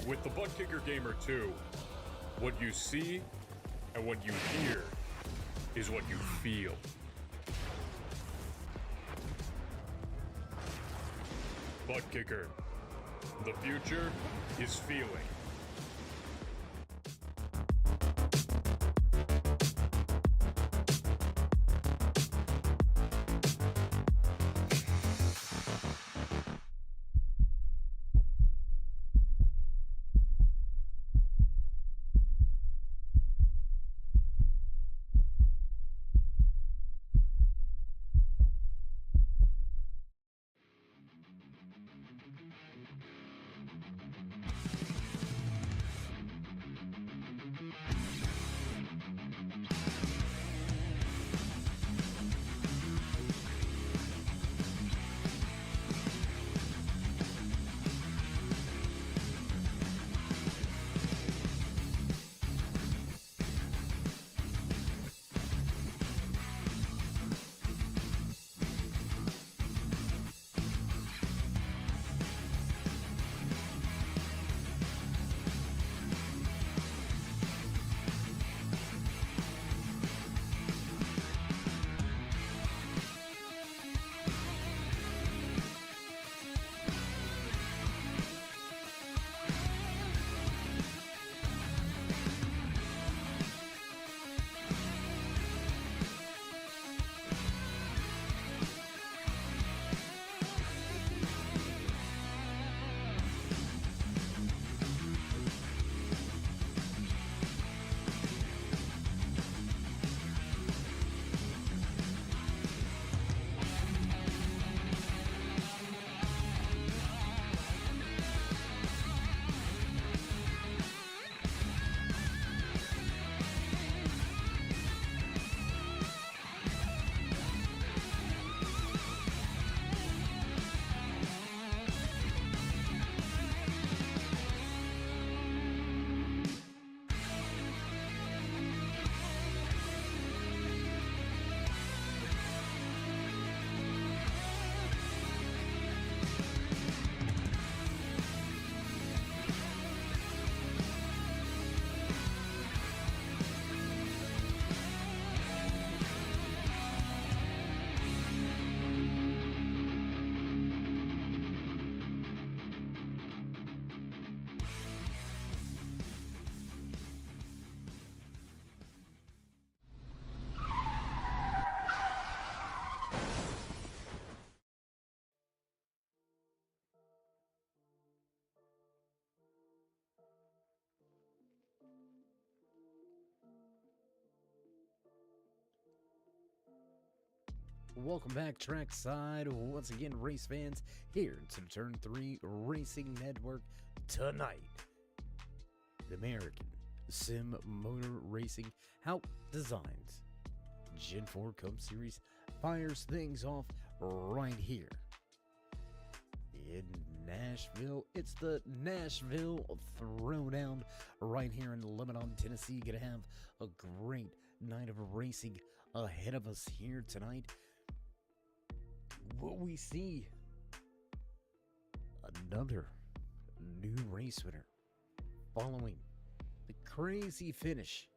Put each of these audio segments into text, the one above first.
With the Butt Kicker Gamer 2, what you see and what you hear is what you feel. Butt Kicker. The future is feeling. Welcome back, Trackside. Once again, race fans, here to Turn 3 Racing Network tonight. The American Sim Motor Racing Hauck Designs Gen 4 Cup Series fires things off right here in Nashville. It's the Nashville Throwdown right here in Lebanon, Tennessee. Gonna have a great night of racing ahead of us here tonight. What we see, another new race winner following the crazy finish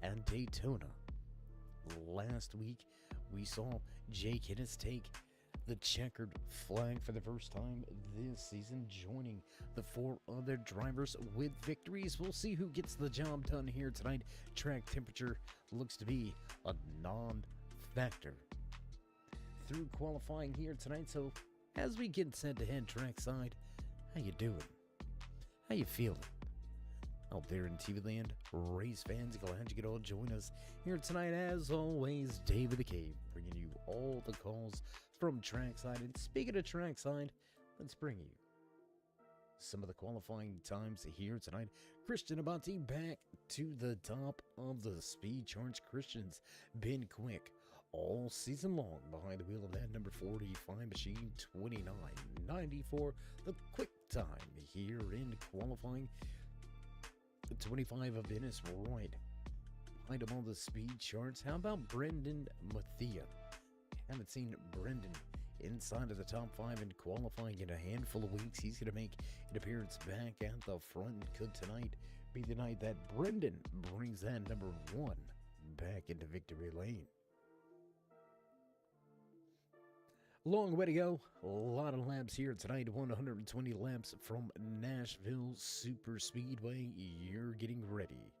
at Daytona. Last week, we saw Jake Ennis take the checkered flag for the first time this season, joining the 4 other drivers with victories. We'll see who gets the job done here tonight. Track temperature looks to be a non-factor through qualifying here tonight. So as we get set to head trackside, how you doing? How you feeling? Out there in TV land, race fans, glad you could all join us here tonight. As always, David the Cave, bringing you all the calls from trackside. And speaking of trackside, let's bring you some of the qualifying times here tonight. Christian Abate back to the top of the speed charts. Christian's been quick all season long behind the wheel of that number 45 machine, 29.94. The quick time here in qualifying. 25 of Ennis right behind him on the speed charts. How about Brendan Mathia? Haven't seen Brendan inside of the top 5 in qualifying in a handful of weeks. He's going to make an appearance back at the front, and could tonight be the night that Brendan brings that number 1 back into victory lane. Long way to go. A lot of laps here tonight. 120 laps from Nashville Super Speedway. You're getting ready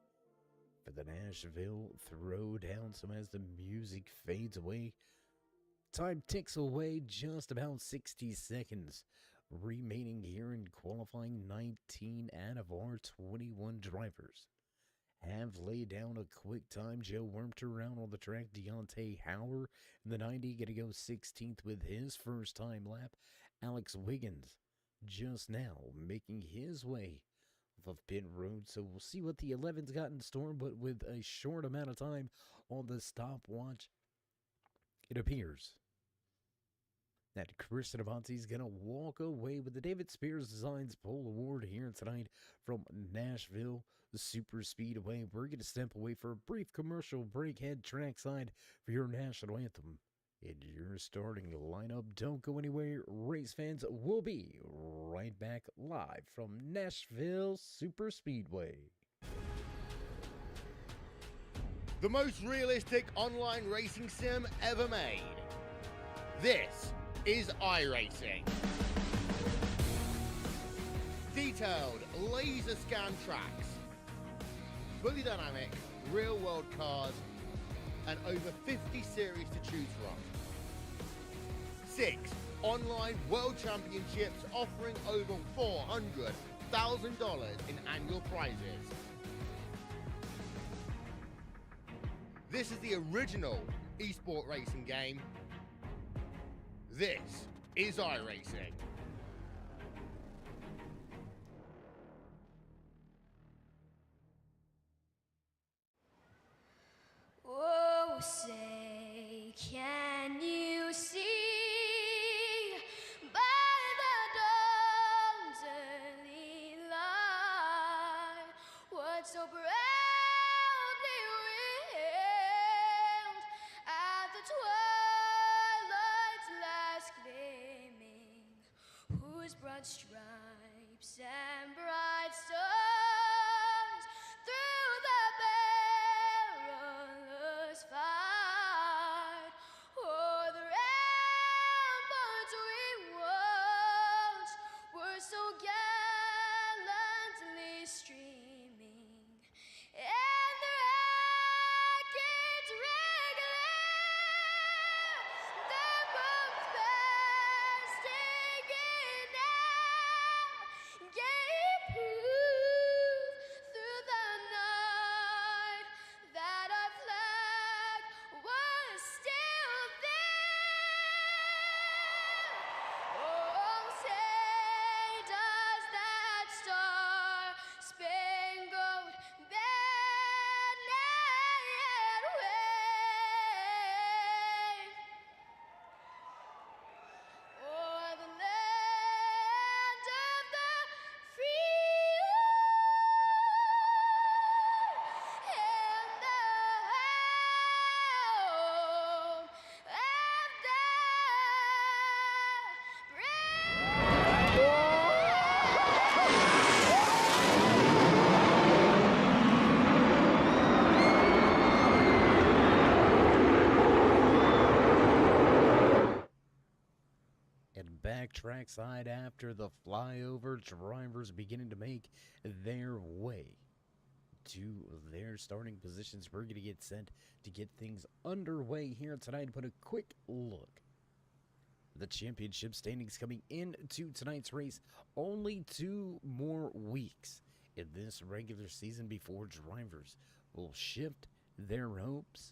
for the Nashville Throwdown. So as the music fades away, time ticks away. Just about 60 seconds remaining here in qualifying. 19 out of our 21 drivers have laid down a quick time. Joe worked around on the track. Deontay Hauer in the 90 going to go 16th with his first time lap. Alex Wiggins just now making his way off of pit road. So we'll see what the 11's got in store, but with a short amount of time on the stopwatch, it appears that Christian Avanti is going to walk away with the David Spears Designs Pole Award here tonight from Nashville Super Speedway. We're going to step away for a brief commercial break. Head trackside for your national anthem in your starting lineup. Don't go anywhere, race fans. We'll be right back live from Nashville Super Speedway. The most realistic online racing sim ever made. This is iRacing. Detailed laser scan tracks, fully dynamic real world cars, and over 50 series to choose from. 6 online world championships offering over $400,000 in annual prizes. This is the original esport racing game. This is iRacing. Oh, say, can you see by the dawn's early light what so proudly wailed at the twilight's last gleaming, whose broad stripes and bright stars through the perilous fight o'er the ramparts we watched were so gallantly streaming, and the rackets regular, their boats bursting in air, gave proof through the night that our flag was still there. Oh, say does that star-spangled banner yet wave o'er the land of the free and the home of the And back trackside after the flyover, drivers beginning to make their way to their starting positions. We're going to get set to get things underway here tonight and put a quick look. The championship standings coming into tonight's race. Only 2 more weeks in this regular season before drivers will shift their hopes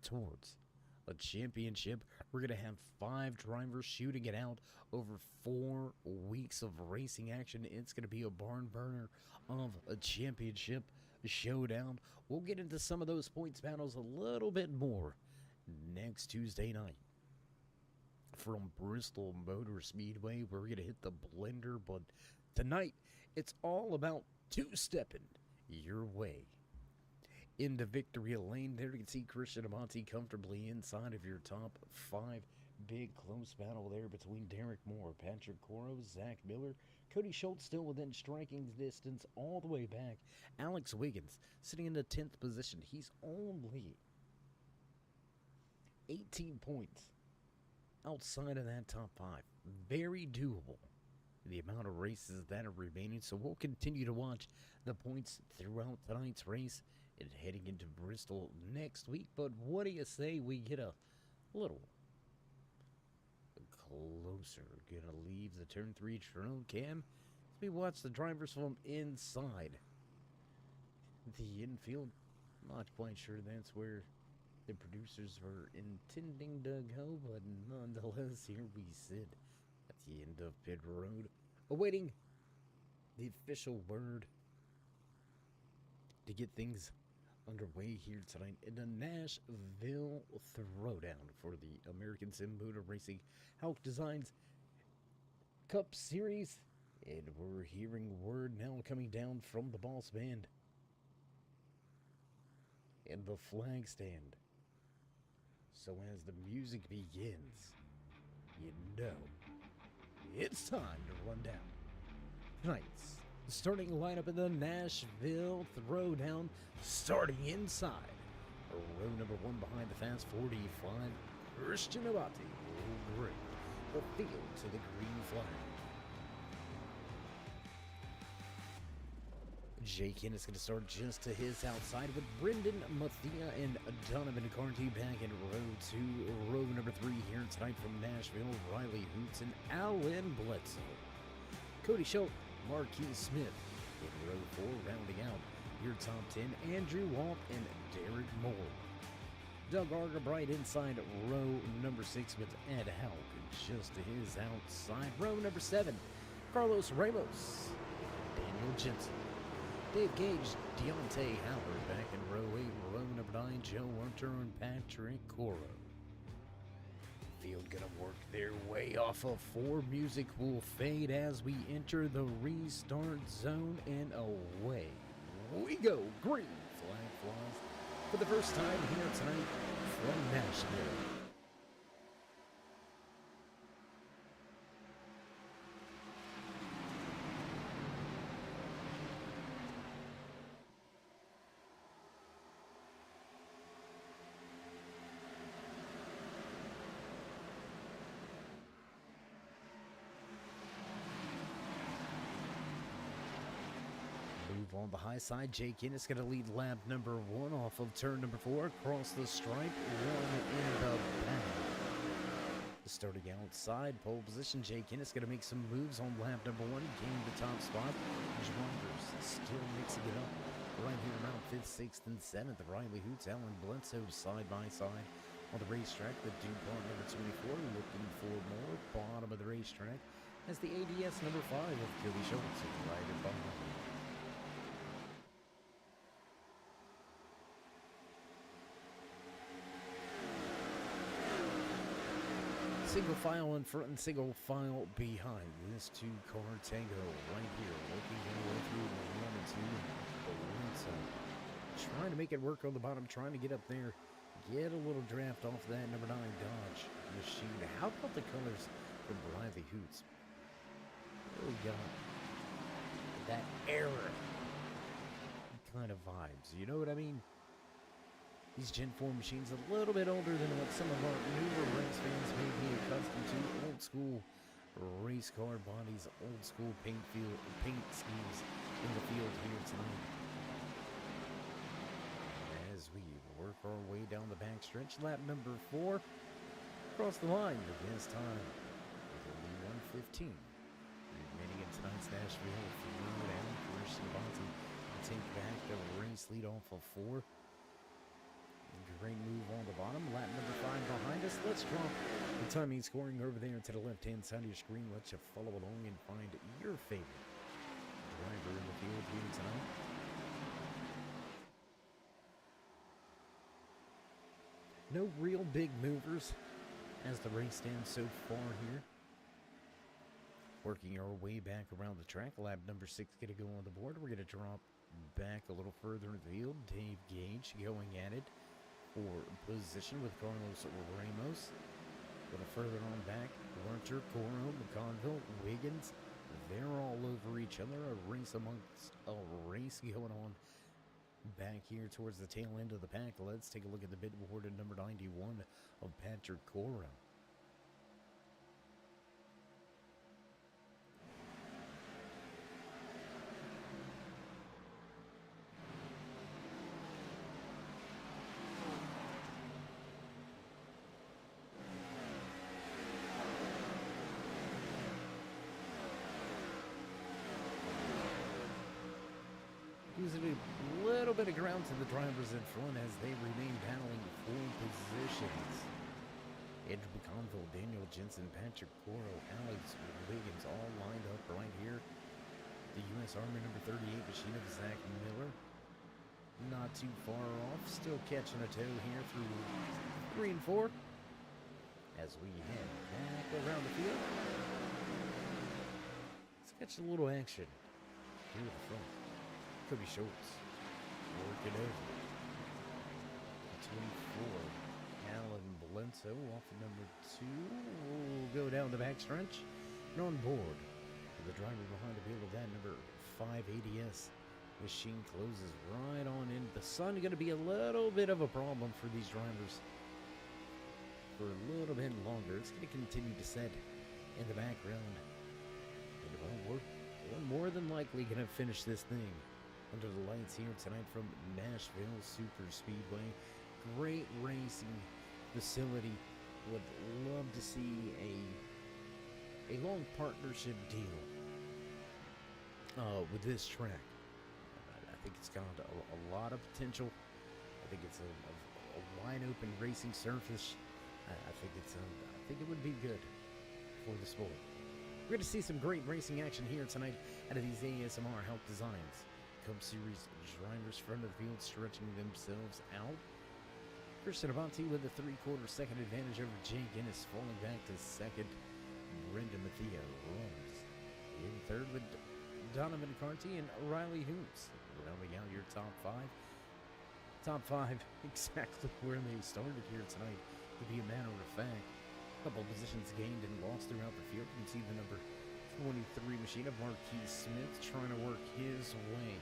towards a championship. We're going to have 5 drivers shooting it out over 4 weeks of racing action. It's going to be a barn burner of a championship showdown. We'll get into some of those points battles a little bit more next Tuesday night. From Bristol Motor Speedway, we're going to hit the blender, but tonight it's all about two-stepping your way into victory lane. There you can see Christian Avanti comfortably inside of your top 5. Big close battle there between Derek Moore, Patrick Coro, Zach Miller, Cody Schultz still within striking distance all the way back. Alex Wiggins sitting in the 10th position. He's only 18 points outside of that top 5. Very doable, the amount of races that are remaining. So we'll continue to watch the points throughout tonight's race and heading into Bristol next week. But what do you say we get a little closer? Gonna leave the turn 3 trail cam as we watch the drivers from inside the infield. Not quite sure that's where the producers were intending to go, but nonetheless, here we sit at the end of pit road, awaiting the official word to get things underway here tonight in the Nashville Throwdown for the American Sim Motor Racing Hauck Designs Cup Series. And we're hearing word now coming down from the boss man and the flag stand. So as the music begins, you know it's time to run down tonight's starting lineup in the Nashville Throwdown, starting inside row number 1 behind the fast 45. Christian Abate will bring the field to the green flag. Jake Ennis going to start just to his outside with Brendan Mathia and Donovan Carty back in row 2. Row number 3 here tonight from Nashville, Riley Hoots and Alan Bledsoe. Cody Schultz, Marquis Smith in row 4, rounding out your top 10, Andrew Walt and Derek Moore. Doug Argabright inside row number 6 with Ed Hauck just to his outside. Row number 7, Carlos Ramos, Daniel Jensen. Dave Gage, Deontay Howard back in row 8, row number 9, Joe Hunter and Patrick Coro. Field gonna work their way off of 4. Music will fade as we enter the restart zone, and away we go. Green flag flies for the first time here tonight from Nashville. On the high side, Jake Ennis going to lead lap number 1 off of turn number 4, across the stripe, 1 in the back. Starting outside, pole position, Jake Ennis going to make some moves on lap number 1, gain the top spot. Drivers still mixing it up right here around 5th, 6th, and 7th. Riley Hoots, Alan Bledsoe side by side on the racetrack. The DuPont number 24 looking for more. Bottom of the racetrack as the ADS number 5 of Cody Schultz right behind. Single file in front and single file behind. This 2-car tango right here, working their way through 1 and 2. Trying to make it work on the bottom, trying to get up there, get a little draft off that number 9 Dodge machine. How about the colors from Riley Hoots? Really got that era kind of vibes. You know what I mean? These Gen 4 machines a little bit older than what some of our newer race fans may be accustomed to. Old school race car bodies, old school paint schemes in the field here tonight. As we work our way down the backstretch, lap number 4, across the line for this time with only 1:15 remaining in tonight's Nashville Throwdown. Christian Abate will take back the race lead off of 4. Great move on the bottom. Lap number 5 behind us. Let's drop the timing scoring over there to the left-hand side of your screen. Let you follow along and find your favorite driver in the field here tonight. No real big movers as the race stands so far here. Working our way back around the track. Lap number 6 going to go on the board. We're going to drop back a little further in the field. Dave Gage going at it for position with Carlos Ramos. A little further on back, Lurcher, Coro, McConville, Wiggins, they're all over each other. A race going on back here towards the tail end of the pack. Let's take a look at the bid board at number 91 of Patrick Coro. Using a little bit of ground to the drivers in front as they remain battling for positions. Andrew McConville, Daniel Jensen, Patrick Coro, Alex Wiggins all lined up right here. The U.S. Army number 38 machine of Zach Miller. Not too far off. Still catching a toe here through 3 and 4. As we head back around the field. Let's catch a little action here at the front. Cody Schultz working over. 24. Alan Bledsoe off of number 2. We'll go down the backstretch. And on board. The driver behind the wheel of that number 5 ADS machine closes right on in. The sun going to be a little bit of a problem for these drivers for a little bit longer. It's going to continue to set in the background. And well, we're more than likely going to finish this thing under the lights here tonight from Nashville Super Speedway. Great racing facility. Would love to see a long partnership deal with this track. I think it's got a lot of potential. I think it's a wide open racing surface. I think it would be good for the sport. We're going to see some great racing action here tonight out of these ASMR Hauck Designs Cup Series drivers front of the field stretching themselves out. Christian Avanti with a 3/4 second advantage over Jake Ennis, falling back to second. Brendan Mathia runs in third with Donovan Carty and Riley Hoops rounding out your top 5. Top 5 exactly where they started here tonight, to be a matter of fact. A couple positions gained and lost throughout the field. You can see the number 23 machine of Marquis Smith trying to work his way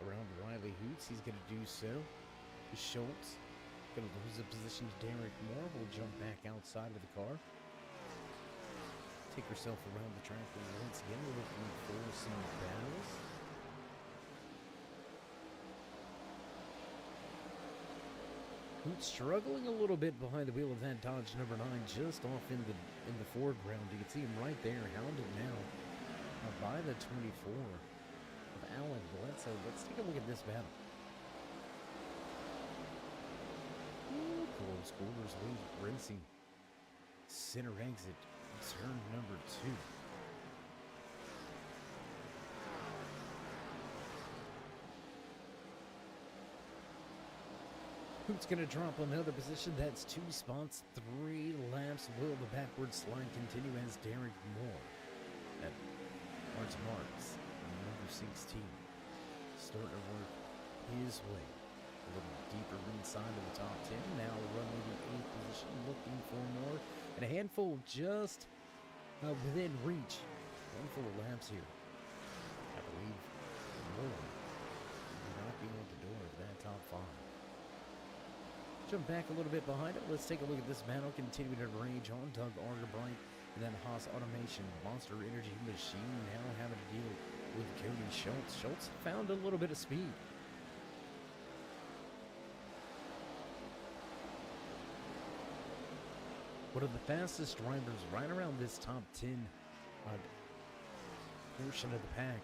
around Riley Hoots. He's going to do so. Schultz going to lose a position to Derek Moore. Will jump back outside of the car. Take herself around the track once again, looking for some battles. Hoots struggling a little bit behind the wheel of that Dodge number 9, just off in the foreground. You can see him right there, hounded now by the 24 of Alan Bledsoe. Let's take a look at this battle. Close quarters, racing. Center exit, turn number 2. Who's going to drop another position? That's 2 spots, 3 laps. Will the backward slide continue as Derek Moore at Marks, number 16, starting to work his way a little deeper inside of the top 10. Now running the 8th position, looking for more. And a handful just within reach. Handful of laps here. I believe more knocking on the door of that top 5. Jump back a little bit behind it. Let's take a look at this battle. Continuing to rage on. Doug Argerbright and then Haas Automation. Monster Energy Machine now having to deal with Cody Schultz. Schultz found a little bit of speed. One of the fastest drivers right around this top 10 portion of the pack.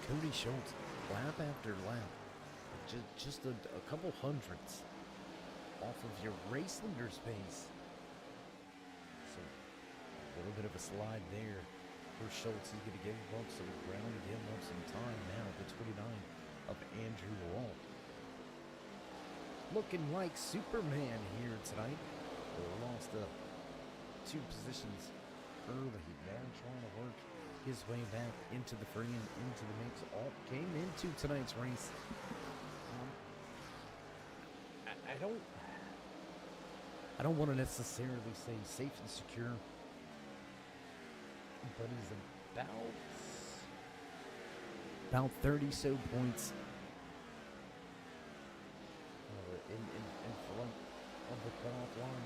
Cody Schultz, lap after lap. Just a couple hundredths off of your race leader's pace. So a little bit of a slide there for Schultz. He's going to give up some ground, give up some time now at the 29 of Andrew Wall. Looking like Superman here tonight. Lost 2 positions early. Now trying to work his way back into the free and into the mix. All came into tonight's race I don't want to necessarily say safe and secure, but he's about 30 so points in front of the cutoff line.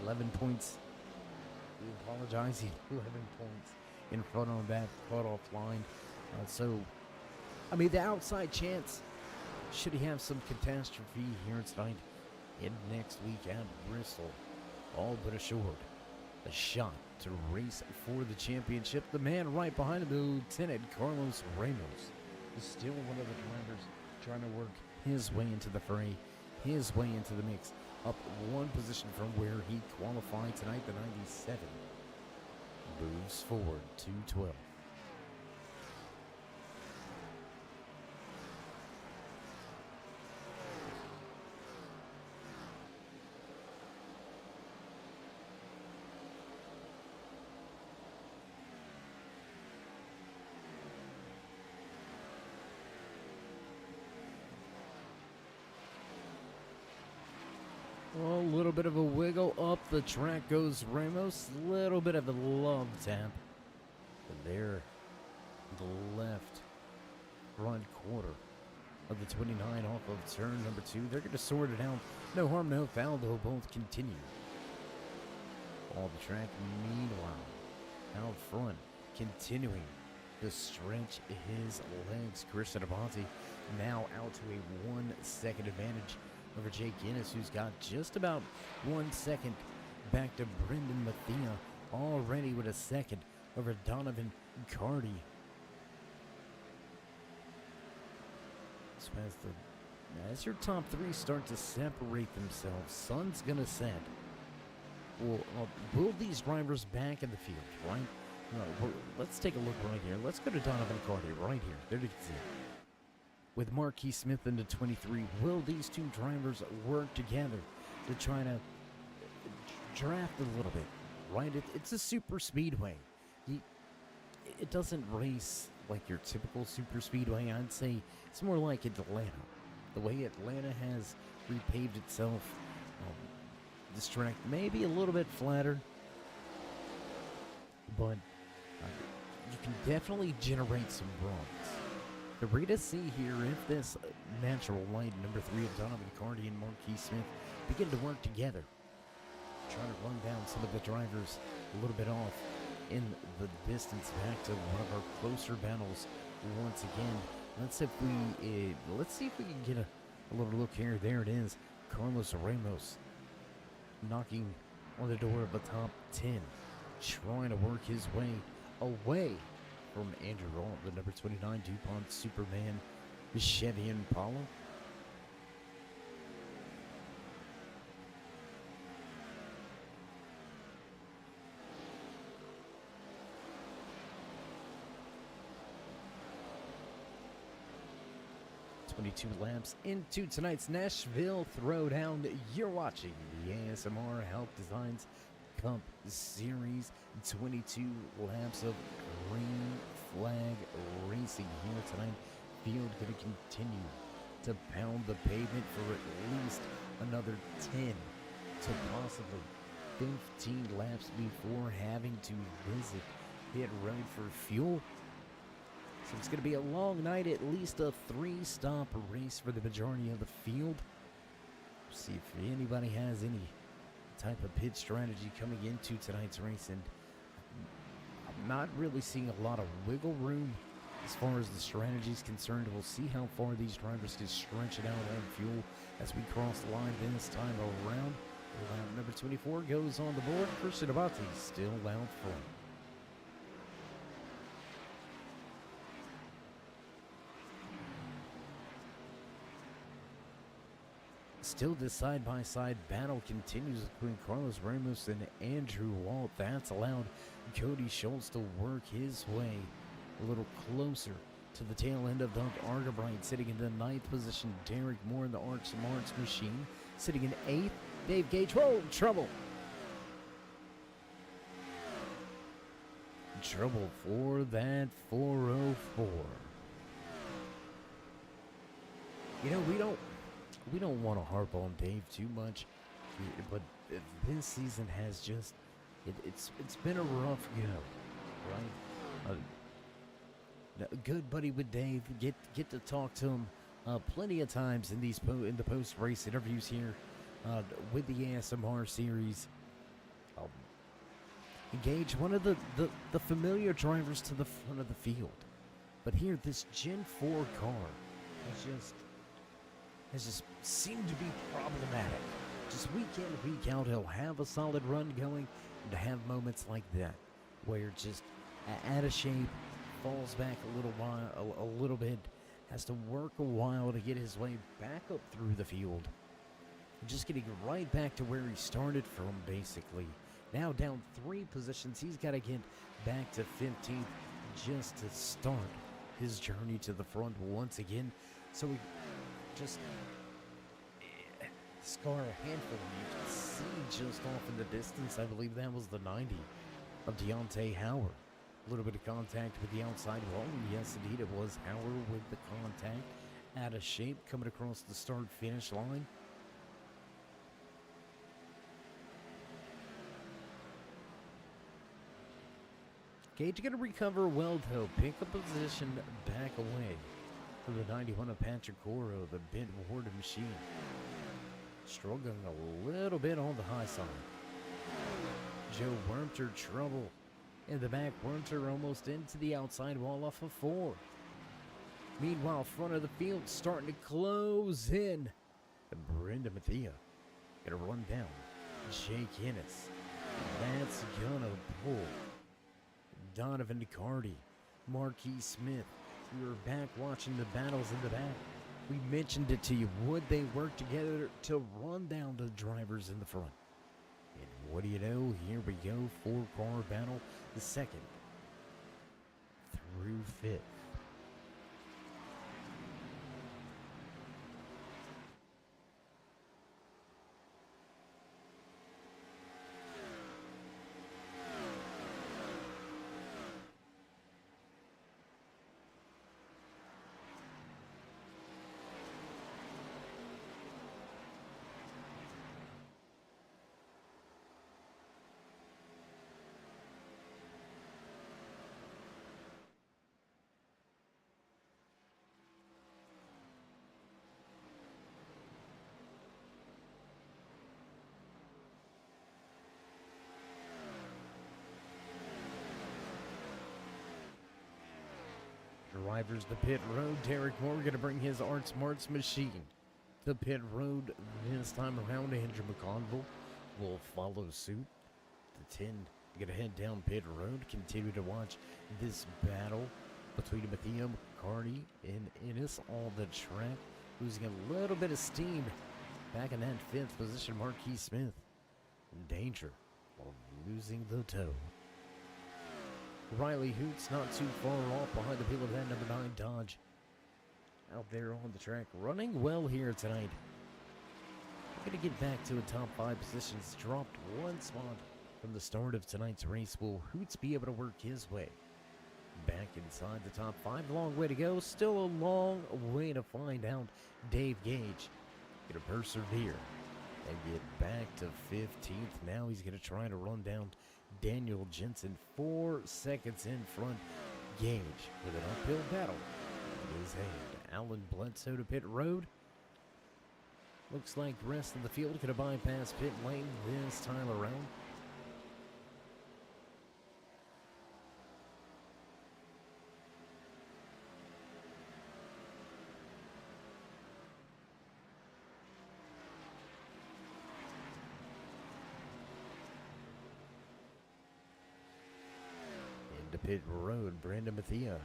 11 points. We apologize. 11 points in front of that cutoff line. So, I mean, the outside chance, should he have some catastrophe here tonight and next week at Bristol, all but assured, a shot to race for the championship. The man right behind him, Lieutenant Carlos Ramos, is still one of the drivers trying to work his way into the fray, his way into the mix, up one position from where he qualified tonight. The 97 moves forward to 12. A little bit of a wiggle up the track goes Ramos. Little bit of a love tap. And there, the left front quarter of the 29 off of turn number 2. They're going to sort it out. No harm, no foul. They'll both continue. All the track, meanwhile, out front, continuing to stretch his legs. Christian Abate now out to a 1 second advantage over Jake Guinness, who's got just about 1 second back to Brendan Mathia, already with a second over Donovan Cardi. So as your top 3 start to separate themselves, sun's gonna set. Will these drivers back in the field, right? Let's take a look right here. Let's go to Donovan Cardi right here. There you can see it. With Marquis Smith in the 23, will these two drivers work together to try to draft a little bit, right? It's a super speedway. It doesn't race like your typical super speedway. I'd say it's more like Atlanta. The way Atlanta has repaved itself, this track may be a little bit flatter, but you can definitely generate some runs. We're going to see here if this natural light, number 3 of Donovan Cardi and Marquis Smith, begin to work together. Trying to run down some of the drivers a little bit off in the distance, back to one of our closer battles once again. Let's see if we can get a little look here. There it is. Carlos Ramos knocking on the door of the top 10, trying to work his way away from Andrew Roll, the number 29 DuPont Superman Chevy Impala. "22 laps into tonight's Nashville Throwdown." You're watching the ASMR Hauck Designs Cup Series. 22 laps of green flag racing here tonight. Field going to continue to pound the pavement for at least another 10 to possibly 15 laps before having to visit pit road for fuel. So it's going to be a long night, at least a 3-stop race for the majority of the field. See if anybody has any type of pit strategy coming into tonight's race, and I'm not really seeing a lot of wiggle room as far as the strategy is concerned. We'll see how far these drivers can stretch it out on fuel as we cross the line this time around. Lap number 24 goes on the board. Christian Abate still out front. Still, this side-by-side battle continues between Carlos Ramos and Andrew Walt. That's allowed Cody Schultz to work his way a little closer to the tail end of Doug Argabright, sitting in the 9th position. Derek Moore in the Arc Smarts machine, sitting in 8th. Dave Gage, whoa, trouble. Trouble for that 404. You know, we don't want to harp on Dave too much, but this season has just it's been a rough go, right? A good buddy with Dave, get to talk to him plenty of times in in the post race interviews here with the ASMR series. Engage one of the familiar drivers to the front of the field, but here this Gen 4 car has just seemed to be problematic. Just week in, week out, he'll have a solid run going, and to have moments like that, where just out of shape, falls back a little bit, has to work a while to get his way back up through the field, and just getting right back to where he started from, basically. Now down 3 positions, he's got to get back to 15th just to start his journey to the front once again. So we just scar a handful. You can see just off in the distance, I believe that was the 90 of Deontay Howard. A little bit of contact with the outside wall. Yes, indeed, it was Howard with the contact. Out of shape, coming across the start-finish line. Gage going to recover well, though. Pick a position back away from the 91 of Patrick Coro, the bid Ward machine. Struggling a little bit on the high side. Joe Wormter trouble in the back. Wormter almost into the outside wall off of 4. Meanwhile, front of the field starting to close in. And Brenda Mathia going to run down Jake Ennis. That's going to pull Donovan DeCarty, Marquis Smith. We were back watching the battles in the back. We mentioned it to you. Would they work together to run down the drivers in the front? And what do you know? Here we go. 4-car battle. The second through 5th. Drivers to pit road. Derek Moore going to bring his Art Smarts machine to pit road this time around. Andrew McConville will follow suit. The 10 going to head down pit road. Continue to watch this battle between Mathia, McCarty, and Ennis on the track. Losing a little bit of steam back in that 5th position. Marquis Smith in danger of losing the toe. Riley Hoots not too far off behind the wheel of that number 9 Dodge. Out there on the track, running well here tonight. We're going to get back to a top 5 positions. Dropped 1 spot from the start of tonight's race. Will Hoots be able to work his way back inside the top 5? Long way to go. Still a long way to find out. Dave Gage going to persevere and get back to 15th. Now he's going to try to run down Daniel Jensen 4 seconds in front. Gage with an uphill battle in his hand. Alan Bledsoe to pit road. Looks like the rest of the field could have bypassed pit lane this time around. Into pit road, Brendan Mathia.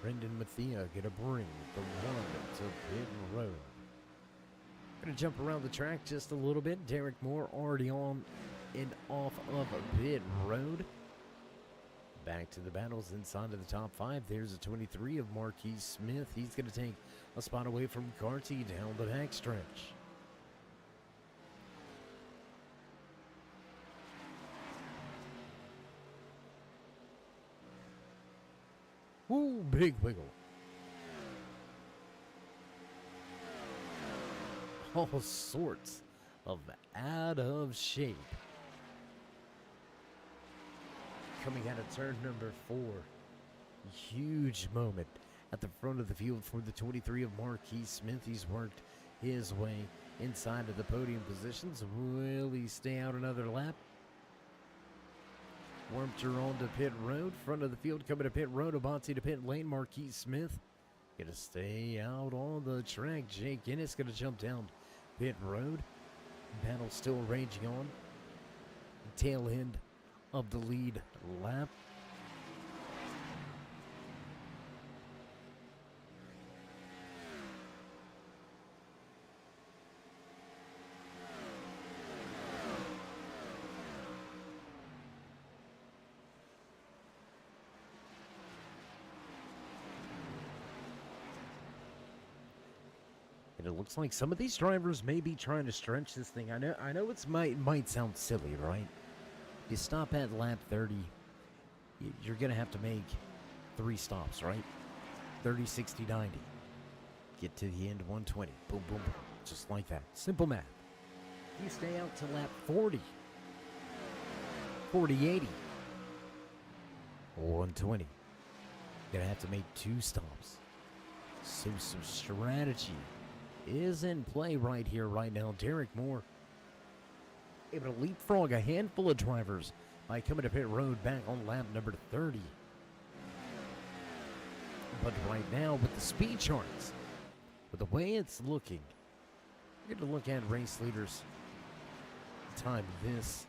Brendan Mathia gonna bring the 1 to pit road. Gonna jump around the track just a little bit. Derek Moore already on and off of pit road. Back to the battles inside of the top 5. There's a 23 of Marquis Smith. He's gonna take a spot away from Carty down the back stretch. Woo, big wiggle. all sorts of out of shape. Coming out of turn number 4. Huge moment at the front of the field for the 23 of Marquis Smith. He's worked his way inside of the podium positions. Will he stay out another lap? Wormter onto pit road. Front of the field coming to pit road. Abate to pit lane. Marquis Smith gonna stay out on the track. Jake Ennis gonna jump down pit road. Battle still raging on. Tail end of the lead lap. And it looks like some of these drivers may be trying to stretch this thing. I know it might sound silly, right? You stop at lap 30, you're going to have to make 3 stops, right? 30, 60, 90. Get to the end, 120. Boom, boom, boom. Just like that. Simple math. You stay out to lap 40. 40, 80. 120. Going to have to make 2 stops. So some strategy is in play right here, right now. Derek Moore able to leapfrog a handful of drivers by coming to pit road back on lap number 30. But right now, with the speed charts, with the way it's looking, you're going to look at race leaders. Time this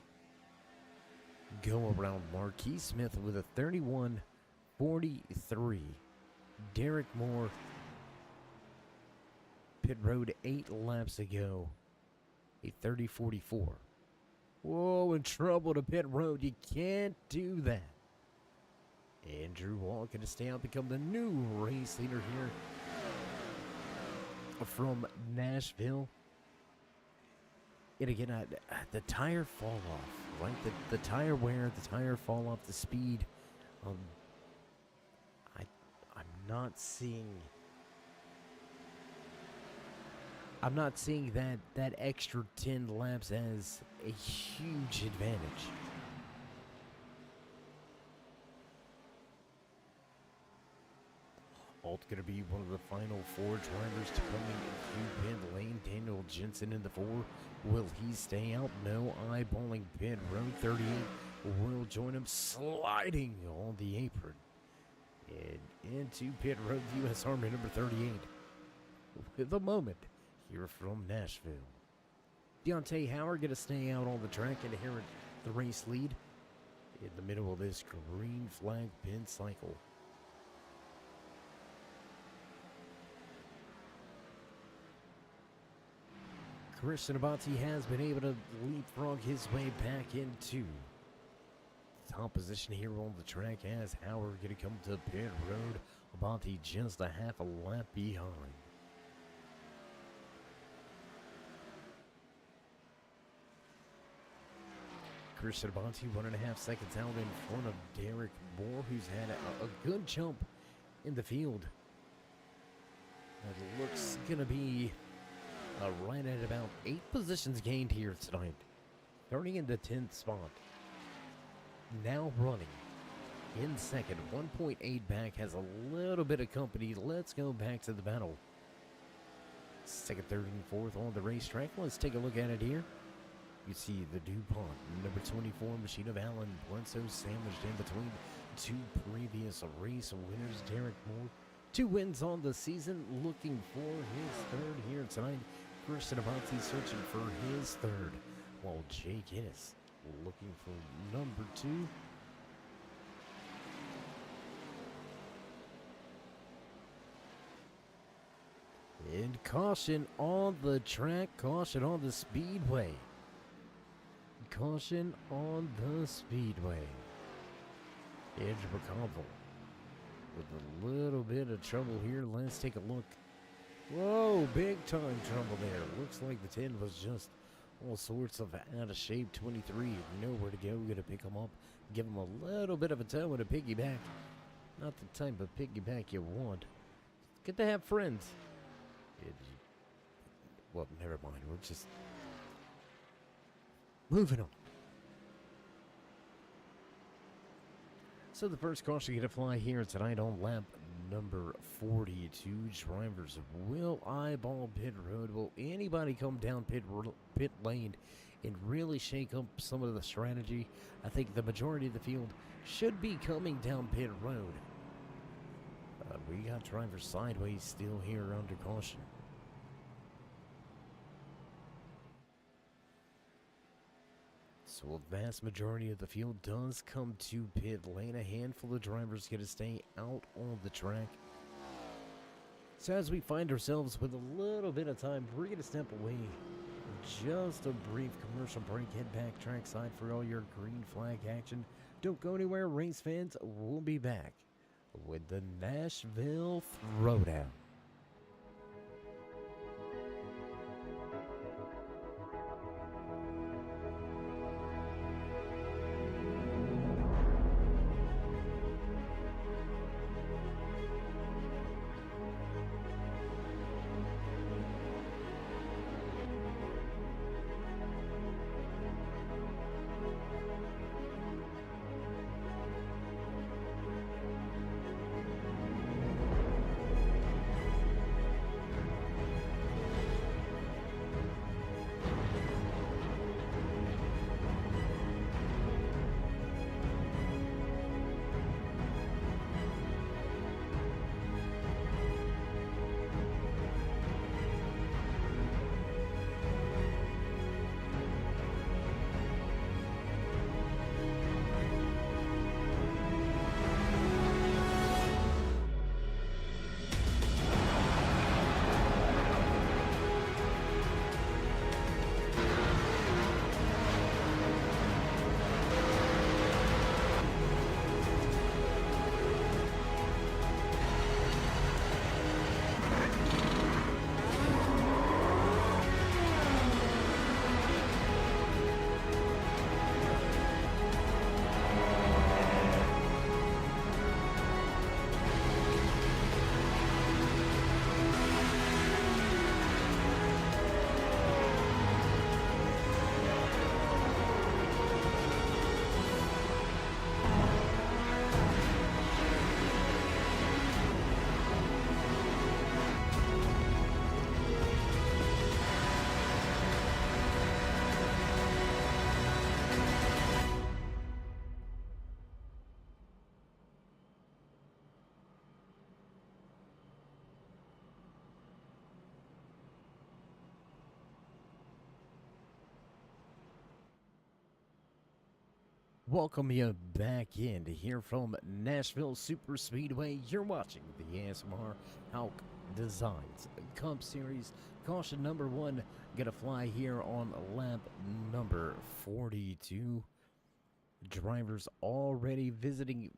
go around. Marquis Smith with a 31:43. Derek Moore, pit road 8 laps ago, a 30:44. Whoa, in trouble to pit road. You can't do that. Andrew Wall going to stay out, become the new race leader here from Nashville. And again, the tire fall off, right? The tire wear, the tire fall off, the speed. I'm not seeing that extra 10 laps as a huge advantage. Alt going to be one of the final 4 drivers to come into pit lane. Daniel Jensen in the 4. Will he stay out? No. Eyeballing pit road. 38 will join him, sliding on the apron. And into pit road, U.S. Army number 38. With a moment here from Nashville. Deontay Howard going to stay out on the track and inherit the race lead in the middle of this green flag pin cycle. Christian Abate has been able to leapfrog his way back into the top position here on the track as Howard going to come to pit road. Abate just a half a lap behind. Christian Abate 1.5 seconds out in front of Derek Moore, who's had a good jump in the field. It looks going to be right at about 8 positions gained here tonight. Starting in the 10th spot. Now running in second. 1.8 back, has a little bit of company. Let's go back to the battle. Second, third, and fourth on the racetrack. Let's take a look at it here. You see the DuPont, number 24, Machine of Allen Bledsoe sandwiched in between 2 previous race winners. Derek Moore, 2 wins on the season, looking for his 3rd here tonight. Christian Abate searching for his 3rd, while Jake Ennis looking for number 2. And caution on the track, caution on the speedway. Caution on the speedway. Edge McConville with a little bit of trouble here. Let's take a look. Whoa, big time trouble there. Looks like the 10 was just all sorts of out of shape. 23, nowhere to go. Gonna pick him up, give him a little bit of a toe and a piggyback. Not the type of piggyback you want. Good to have friends. Well, never mind. We're just moving on. So the first caution to fly here tonight on lap number 42. Drivers will eyeball pit road. Will anybody come down pit lane and really shake up some of the strategy? I think the majority of the field should be coming down pit road. We got drivers sideways still here under caution. So a vast majority of the field does come to pit lane. A handful of drivers get to stay out on the track. So as we find ourselves with a little bit of time, we're going to step away. Just a brief commercial break. Head back trackside for all your green flag action. Don't go anywhere, race fans. We'll be back with the Nashville Throwdown. Welcome you back in to hear from Nashville Super Speedway. You're watching the ASMR Hauck Designs Cup Series. Caution number 1 gonna fly here on lap number 42. Drivers already visiting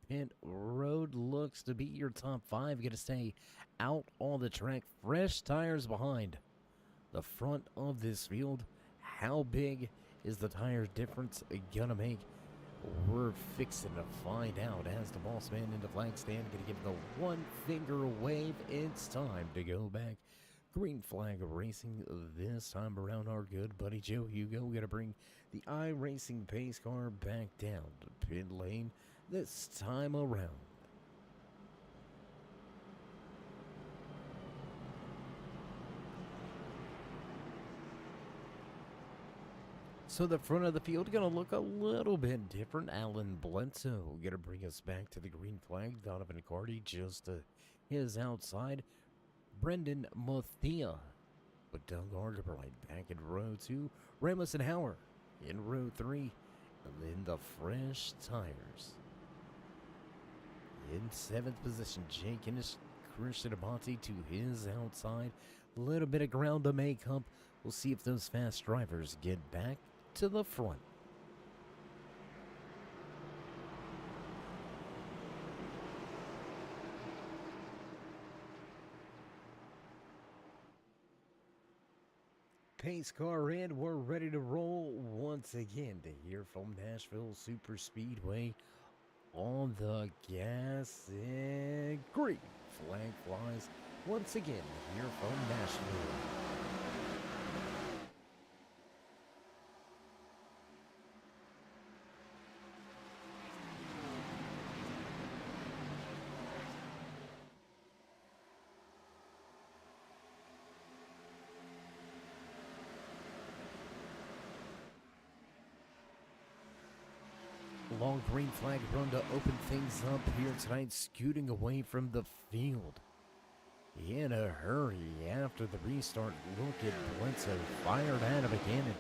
pit road. Looks to be your top 5. Gonna stay out on the track. Fresh tires behind the front of this field. How big is the tire difference gonna make? We're fixing to find out as the boss man in the flag stand gonna give the 1-finger wave. It's time to go back. Green flag racing this time around. Our good buddy Joe Hugo gonna bring the iRacing pace car back down to pit lane this time around. So the front of the field gonna look a little bit different. Alan Bledsoe gonna bring us back to the green flag. Donovan Carty just to his outside. Brendan Muthia with Doug Argabright back in row 2. Ramos and Hauer in row 3. And then the fresh tires. In 7th position, Jake Innes, Christian Abate to his outside. A little bit of ground to make up. We'll see if those fast drivers get back to the front. Pace car in, we're ready to roll once again to hear from Nashville Super Speedway. On the gas and green flag flies once again here from Nashville. Long green flag run to open things up here tonight, scooting away from the field. In a hurry after the restart. Look at Bledsoe, fired out of a cannon.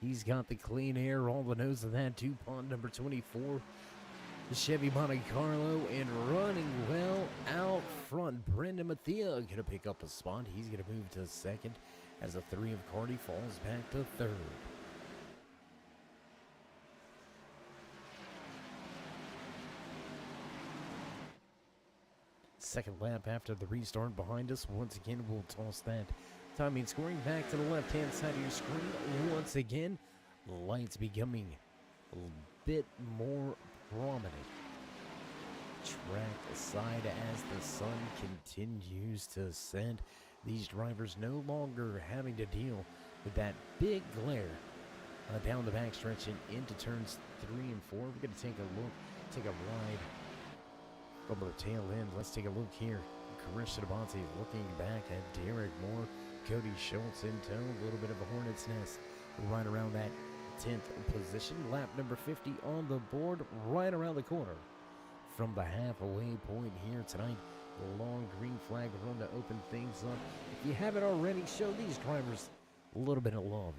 He's got the clean air on the nose of that DuPont number 24. The Chevy Monte Carlo, and running well out front. Brendan Mathia going to pick up a spot. He's going to move to second as a 3 of Cardi falls back to third. Second lap after the restart behind us. Once again, we'll toss that timing scoring back to the left-hand side of your screen. Once again, lights becoming a bit more prominent. Track aside as the sun continues to set. These drivers no longer having to deal with that big glare down the backstretch and into turns 3 and 4. We're going to take a look, take a ride from the tail end. Let's take a look here. Christian Abate looking back at Derek Moore. Cody Schultz in tow. A little bit of a hornet's nest right around that 10th position. Lap number 50 on the board right around the corner. From the halfway point here tonight, the long green flag run to open things up. If you haven't already, show these drivers a little bit of love,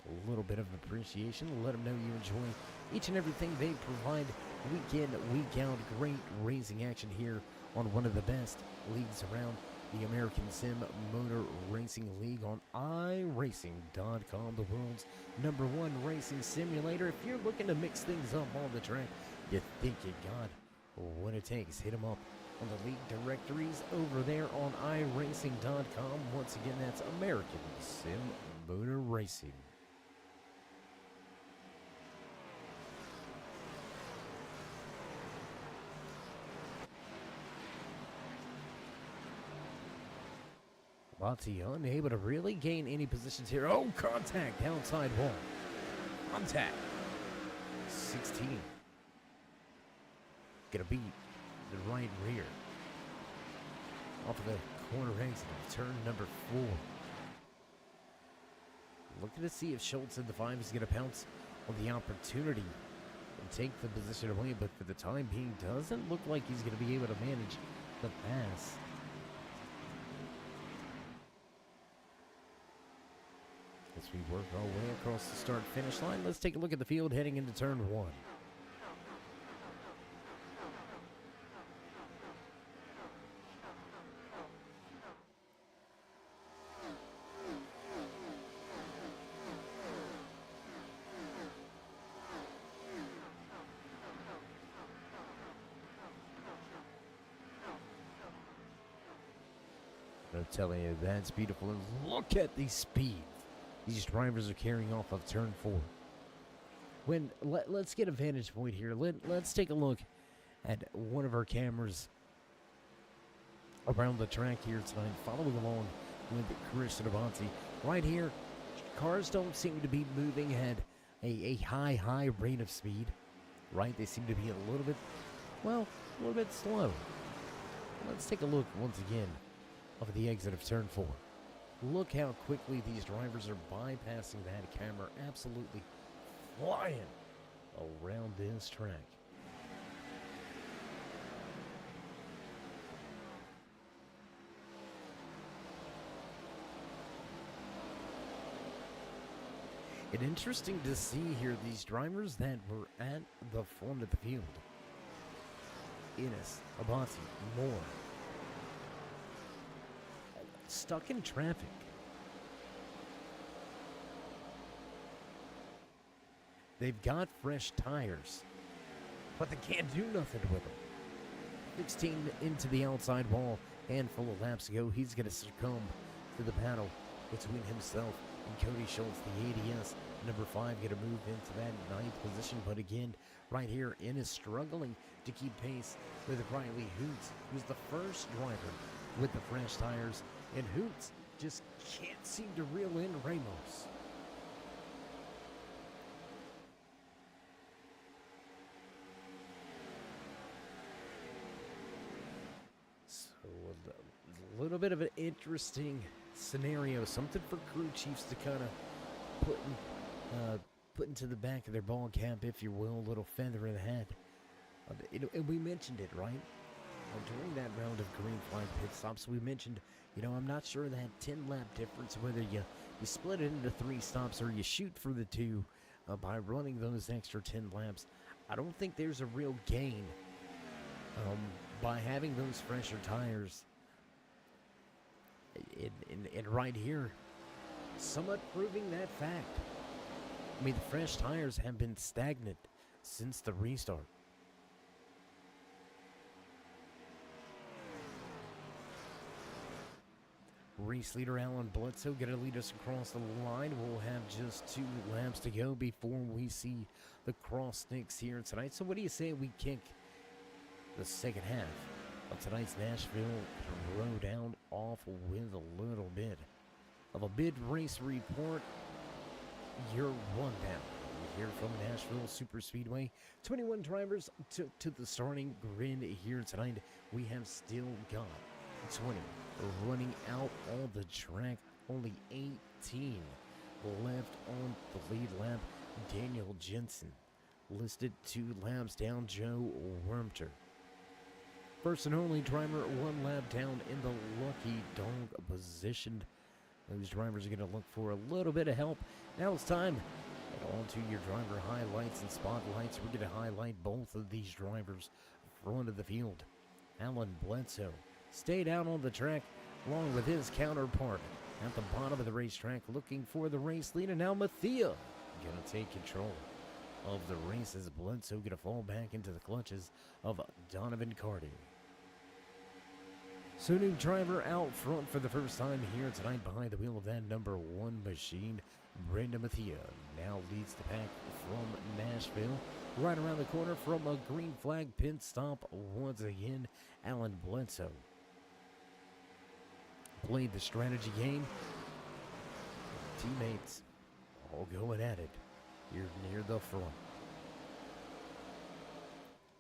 a little bit of appreciation. Let them know you enjoy each and everything they provide week in, week out. Great racing action here on one of the best leagues around, the American Sim Motor Racing League on iRacing.com, the world's #1 racing simulator. If you're looking to mix things up on the track, you think you got what it takes, hit them up on the league directories over there on iRacing.com. Once again, that's American Sim Motor Racing. Lottie unable to really gain any positions here. Oh, contact, outside wall. Contact. 16. Gonna beat the right rear. Off of the corner exit of turn number 4. Looking to see if Schultz in the 5 is gonna pounce on the opportunity and take the position away, but for the time being, doesn't look like he's gonna be able to manage the pass. As we work our way across the start-finish line, let's take a look at the field heading into turn 1. I'm telling you, that's beautiful. And look at the speed these drivers are carrying off of turn 4. Let's get a vantage point here. Let's take a look at one of our cameras around the track here tonight, following along with Christian Abate. Right here, cars don't seem to be moving at a high rate of speed. Right? They seem to be a little bit slow. Let's take a look once again of the exit of turn 4. Look how quickly these drivers are bypassing that camera, absolutely flying around this track. And interesting to see here these drivers that were at the front of the field. Innes, Abate, Moore. Stuck in traffic. They've got fresh tires, but they can't do nothing with them. 16 into the outside wall, handful of laps ago. He's going to succumb to the battle between himself and Cody Schultz, the ADS. Number 5 going to move into that 9th position, but again, right here, Innes struggling to keep pace with Riley Hoots, who's the first driver with the fresh tires. And Hoots just can't seem to reel in Ramos. So a little bit of an interesting scenario. Something for crew chiefs to kind of put into the back of their ball cap, if you will, a little feather in the hat. And we mentioned it, right? During that round of green flag pit stops, we mentioned, I'm not sure that 10-lap difference, whether you split it into 3 stops or you shoot for the 2 by running those extra 10 laps. I don't think there's a real gain by having those fresher tires. And right here, somewhat proving that fact. I mean, the fresh tires have been stagnant since the restart. Race leader Alan Bledsoe going to lead us across the line. We'll have just 2 laps to go before we see the cross sticks here tonight. So what do you say we kick the second half of tonight's Nashville Throwdown off with a little bit of a mid-race report? Your rundown here from Nashville Superspeedway. 21 drivers to the starting grid here tonight. We have still got 20 running out on the track. Only 18 left on the lead lap. Daniel Jensen listed 2 laps down. Joe Wormter, first and only driver, 1 lap down in the lucky dog position. Those drivers are going to look for a little bit of help. Now it's time to get on to your driver highlights and spotlights. We're going to highlight both of these drivers front of the field. Alan Bledsoe stayed out on the track along with his counterpart at the bottom of the racetrack looking for the race lead. And now Mathia going to take control of the race as Bledsoe going to fall back into the clutches of Donovan Carty. So new driver out front for the first time here tonight behind the wheel of that number 1 machine. Brendan Mathia now leads the pack from Nashville. Right around the corner from a green flag pit stop once again, Alan Bledsoe played the strategy game. Teammates all going at it here near the front.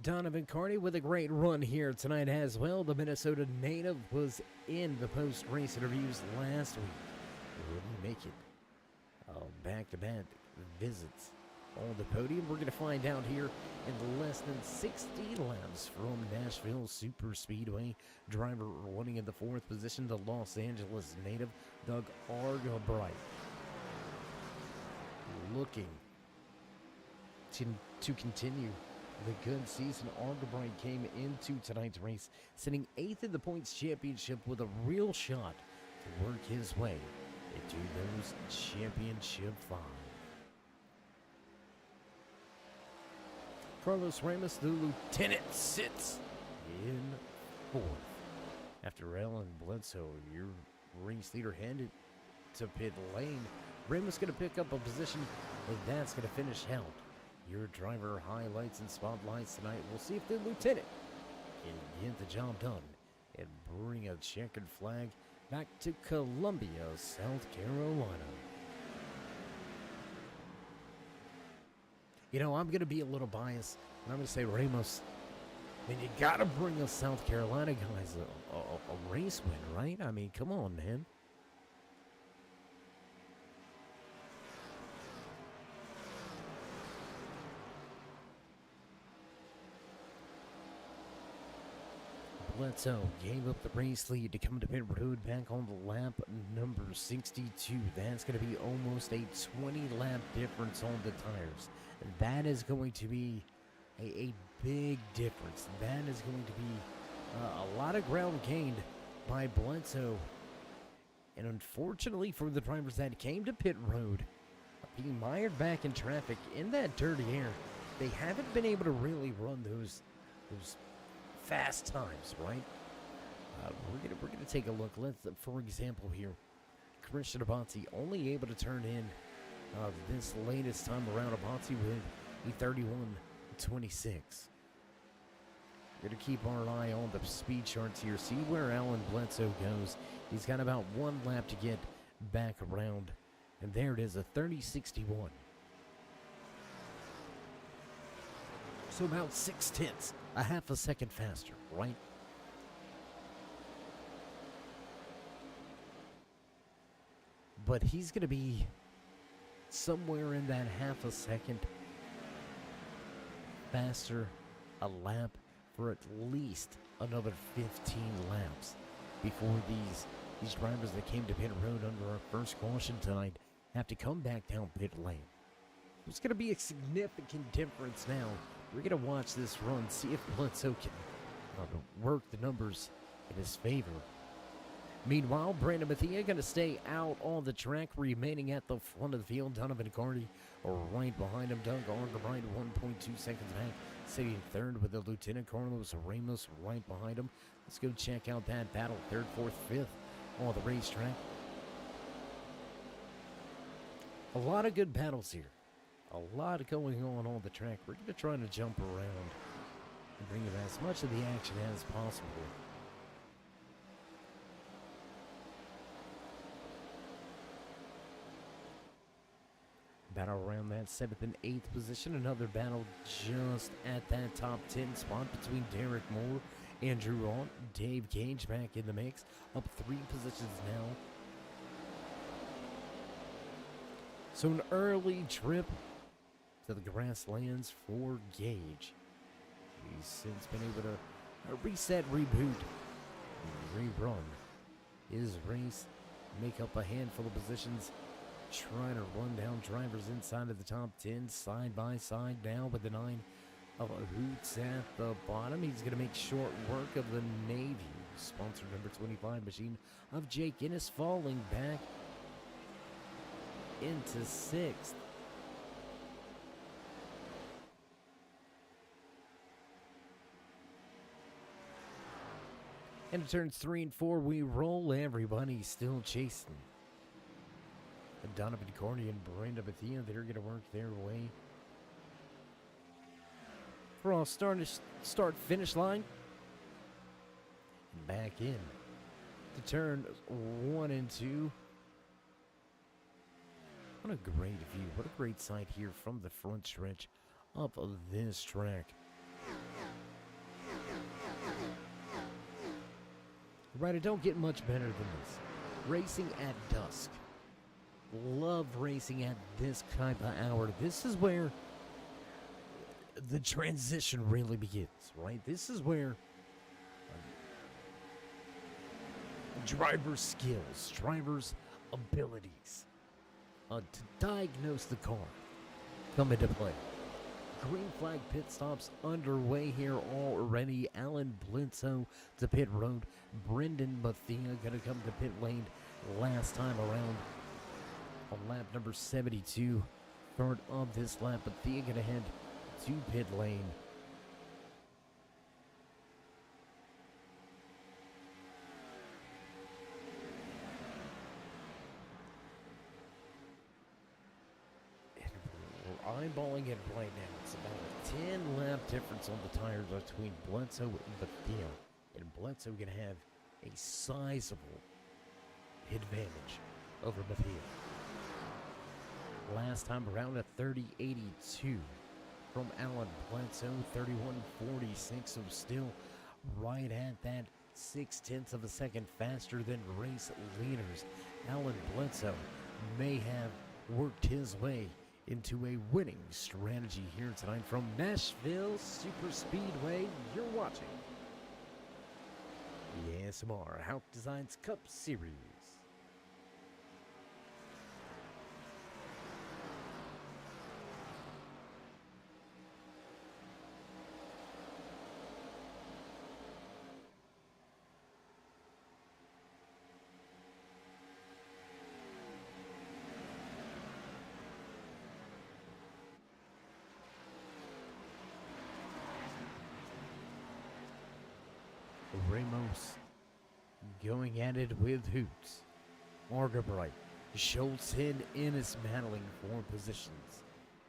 Donovan Carty with a great run here tonight as well. The Minnesota native was in the post-race interviews last week. Will he make it? Back-to-back visits on the podium. We're going to find out here in less than 60 laps from Nashville Superspeedway. Driver running in the 4th position, the Los Angeles native, Doug Argabright. Looking to continue the good season. Argabright came into tonight's race sitting 8th in the points championship with a real shot to work his way into those championship 5. Carlos Ramos, the lieutenant, sits in 4th. After Alan Bledsoe, your race leader, headed to pit lane. Ramos going to pick up a position, and that's going to finish out your driver highlights and spotlights tonight. We'll see if the lieutenant can get the job done and bring a checkered flag back to Columbia, South Carolina. I'm going to be a little biased, and I'm going to say Ramos. I mean, you got to bring us South Carolina guys a race win, right? I mean, come on, man. Bledsoe gave up the race lead to come to pit road back on the lap number 62. That's going to be almost a 20-lap difference on the tires. That is going to be a big difference. That is going to be a lot of ground gained by Bledsoe. And unfortunately for the drivers that came to pit road, being mired back in traffic in that dirty air, they haven't been able to really run those fast times, right? We're gonna take a look. Let's, for example, here, Christian Abate only able to turn in this latest time around. Abate with a 31.26. We're gonna keep our eye on the speed charts here. See where Alan Bledsoe goes. He's got about 1 lap to get back around, and there it is, a 30.61. So about 0.6, a half a second faster, right? But he's going to be somewhere in that half a second faster a lap for at least another 15 laps before these drivers that came to pit road under our first caution tonight have to come back down pit lane. It's going to be a significant difference now. We're going to watch this run, see if Bledsoe can work the numbers in his favor. Meanwhile, Brandon Bethea going to stay out on the track, remaining at the front of the field. Donovan Carty right behind him. Doug Argerbright 1.2 seconds back, sitting third with the Lieutenant Carlos Ramos right behind him. Let's go check out that battle. Third, fourth, fifth on the racetrack. A lot of good battles here. A lot going on the track. We're going to try to jump around and bring you as much of the action as possible. Battle around that 7th and 8th position. Another battle just at that top 10 spot between Derek Moore, Andrew Ott, Dave Cage back in the mix. Up 3 positions now. So an early trip to the grasslands for Gage. He's since been able to reset, reboot, and rerun his race, make up a handful of positions, trying to run down drivers inside of the top 10, side by side now with the 9 of Hoots at the bottom. He's going to make short work of the Navy. Sponsor number 25 machine of Jake Innes falling back into 6th. Into turns 3 and 4, we roll. Everybody still chasing. Donovan Carty and Brandon Bethea, they're going to work their way for a start-finish line. And back in to turn 1 and 2. What a great view. What a great sight here from the front stretch of this track. Right, it don't get much better than this. Racing at dusk. Love racing at this type of hour. This is where the transition really begins, right? This is where driver's skills, driver's abilities to diagnose the car come into play. Green flag pit stops underway here already. Alan Bledsoe to pit road. Brendan Bethea going to come to pit lane last time around on lap number 72. Third of this lap, Bethea going to head to pit lane. Eyeballing it right now. It's about a 10-lap difference on the tires between Bledsoe and Bethea. And Bledsoe going to have a sizable advantage over Bethea. Last time around, a 30.82 from Alan Bledsoe, 31.46. So still right at that 0.6 of a second faster than race leaders. Alan Bledsoe may have worked his way into a winning strategy here tonight from Nashville Super Speedway. You're watching the ASMR Hauck Designs Cup Series. Ramos going at it with Hoots. Argerbright, Schultz in is battling for positions.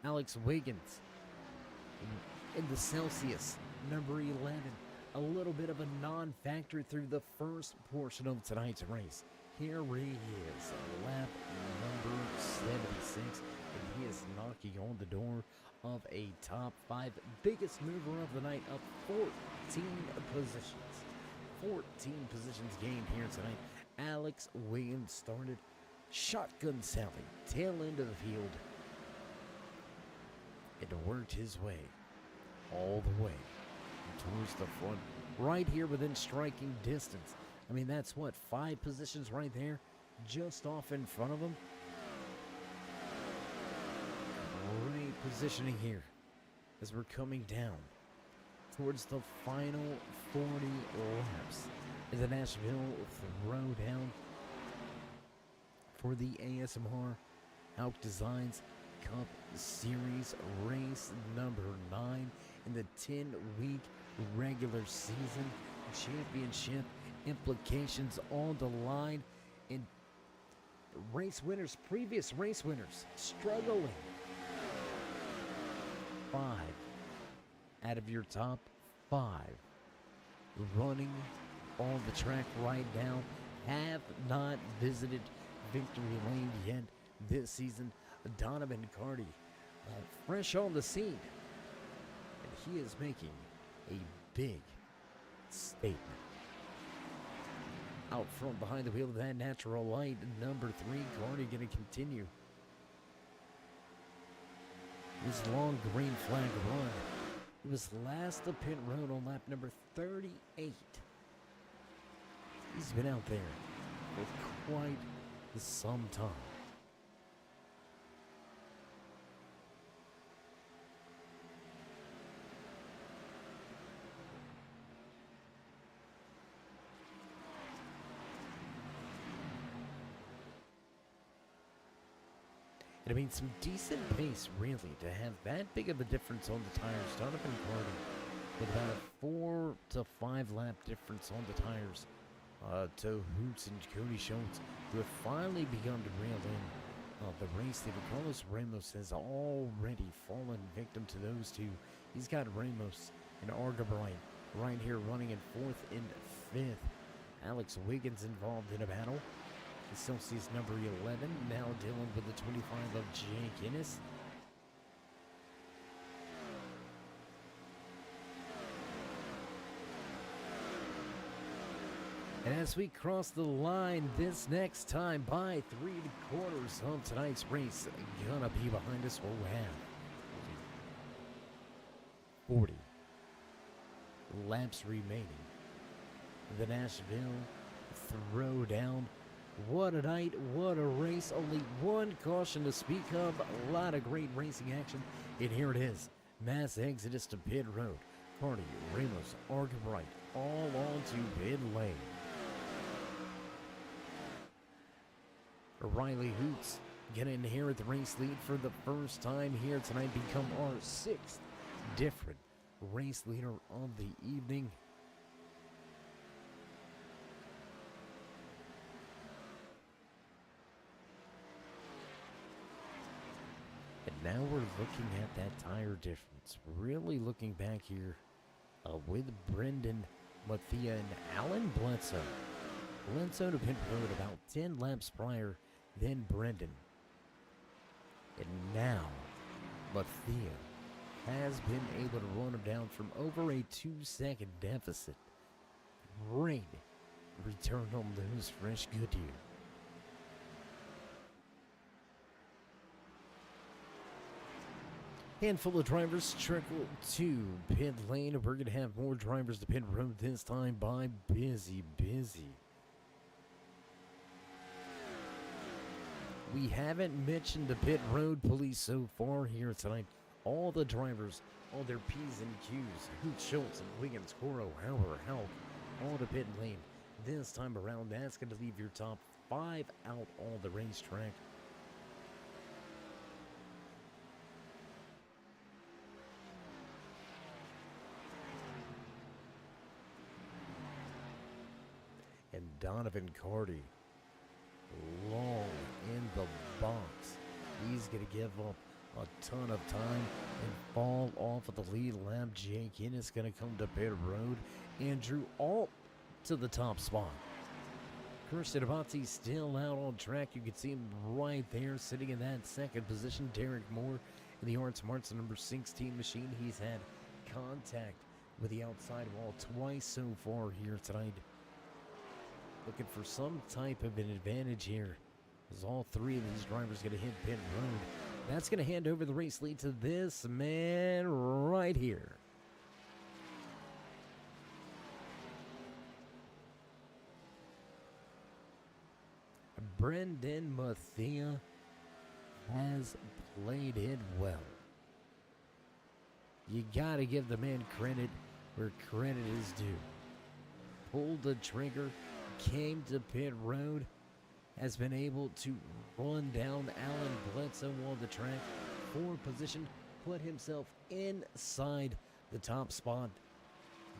Alex Wiggins in the Celsius, number 11. A little bit of a non-factor through the first portion of tonight's race. Here he is, lap number 76, and he is knocking on the door of a top 5. Biggest mover of the night, up 14 positions. 14 positions gained here tonight. Alex Williams started shotgun sally, tail end of the field, and worked his way all the way towards the front, right here within striking distance. I mean, that's what, 5 positions right there, just off in front of him. Great positioning here as we're coming down towards the final 40 laps in the Nashville Throwdown for the ASMR Hauck Designs Cup Series race number 9 in the 10-week regular season championship. Implications on the line, and race winners, previous race winners, struggling. 5 out of your top 5 running on the track right now have not visited victory lane yet this season. Donovan Carty, fresh on the scene, and he is making a big statement. Out front behind the wheel of that natural light, number 3, Carty going to continue his long green flag run. He was last to pit road on lap number 38. He's been out there for quite some time. And I mean, some decent pace, really, to have that big of a difference on the tires. Donovan Carty with about a 4 to 5 lap difference on the tires to Hoots and Cody Schultz, who have finally begun to reel in the race leader. Carlos Ramos has already fallen victim to those two. He's got Ramos and Argabright right here running in 4th and 5th. Alex Wiggins involved in a battle. He still sees number 11, now dealing with the 25 of Jake Innes. And as we cross the line this next time by 3/4 of tonight's race, gonna be behind us, we'll have 40 laps remaining. The Nashville Throwdown. What a night, what a race. Only one caution to speak of. A lot of great racing action. And here it is. Mass exodus to pit road. Carty, Ramos, Argabright, all onto pit lane. Riley Hoots gonna inherit the race lead for the first time here tonight. Become our 6th different race leader of the evening. Now we're looking at that tire difference. Really looking back here with Brendan Mathia and Alan Bledsoe. Bledsoe to pit road about 10 laps prior than Brendan. And now Mathia has been able to run him down from over a 2-second deficit. Great return on those fresh Goodyear. Handful of drivers trickle to pit lane. We're going to have more drivers to pit road this time by busy. We haven't mentioned the pit road police so far here tonight. All the drivers, all their P's and Q's, Hoot, Schultz, and Wiggins, Coro, Hauer, Hauck, all to pit lane. This time around, that's going to leave your top 5 out on the racetrack. And Donovan Carty, long in the box. He's going to give up a ton of time and fall off of the lead lap. Jake Innes going to come to pit road. Andrew Alt to the top spot. Christian Abate still out on track. You can see him right there sitting in that 2nd position. Derek Moore in the Art Smarts number 16 machine. He's had contact with the outside wall twice so far here tonight. Looking for some type of an advantage here, as all 3 of these drivers going to hit pit road. That's going to hand over the race lead to this man right here. Brendan Mathia has played it well. You got to give the man credit where credit is due. Pulled the trigger, came to pit road, has been able to run down Alan Bledsoe on the track for position, put himself inside the top spot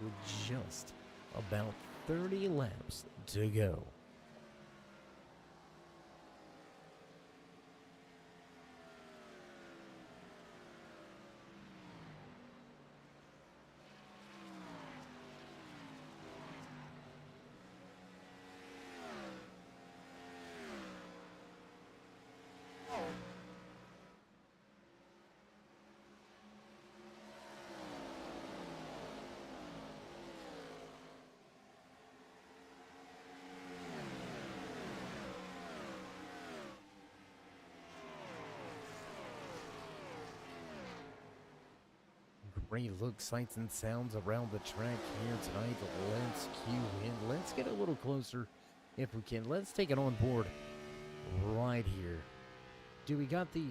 with just about 30 laps to go. Great look, sights, and sounds around the track here tonight. Let's cue in. Let's get a little closer if we can. Let's take it on board right here. Do we got the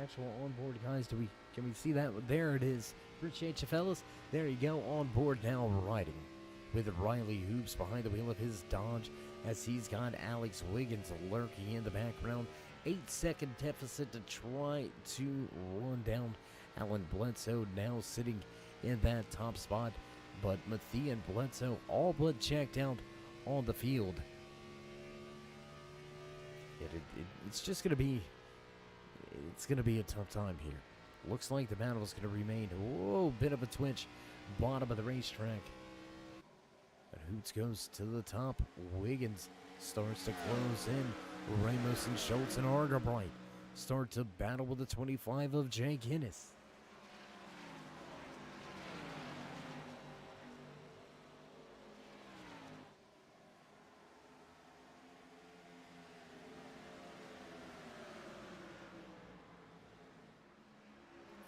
actual onboard, guys? Can we see that? There it is. Appreciate you, fellas. There you go, on board now, riding with Riley Hoops behind the wheel of his Dodge as he's got Alex Wiggins lurking in the background. 8-second deficit to try to run down Alan Bledsoe, now sitting in that top spot, but Mathia and Bledsoe all but checked out on the field. It's just going to be, it's going to be a tough time here. Looks like the battle is going to remain. Whoa, bit of a twitch, bottom of the racetrack. But Hoots goes to the top. Wiggins starts to close in. Ramos and Schultz and Argabright start to battle with the 25 of Jake Innes.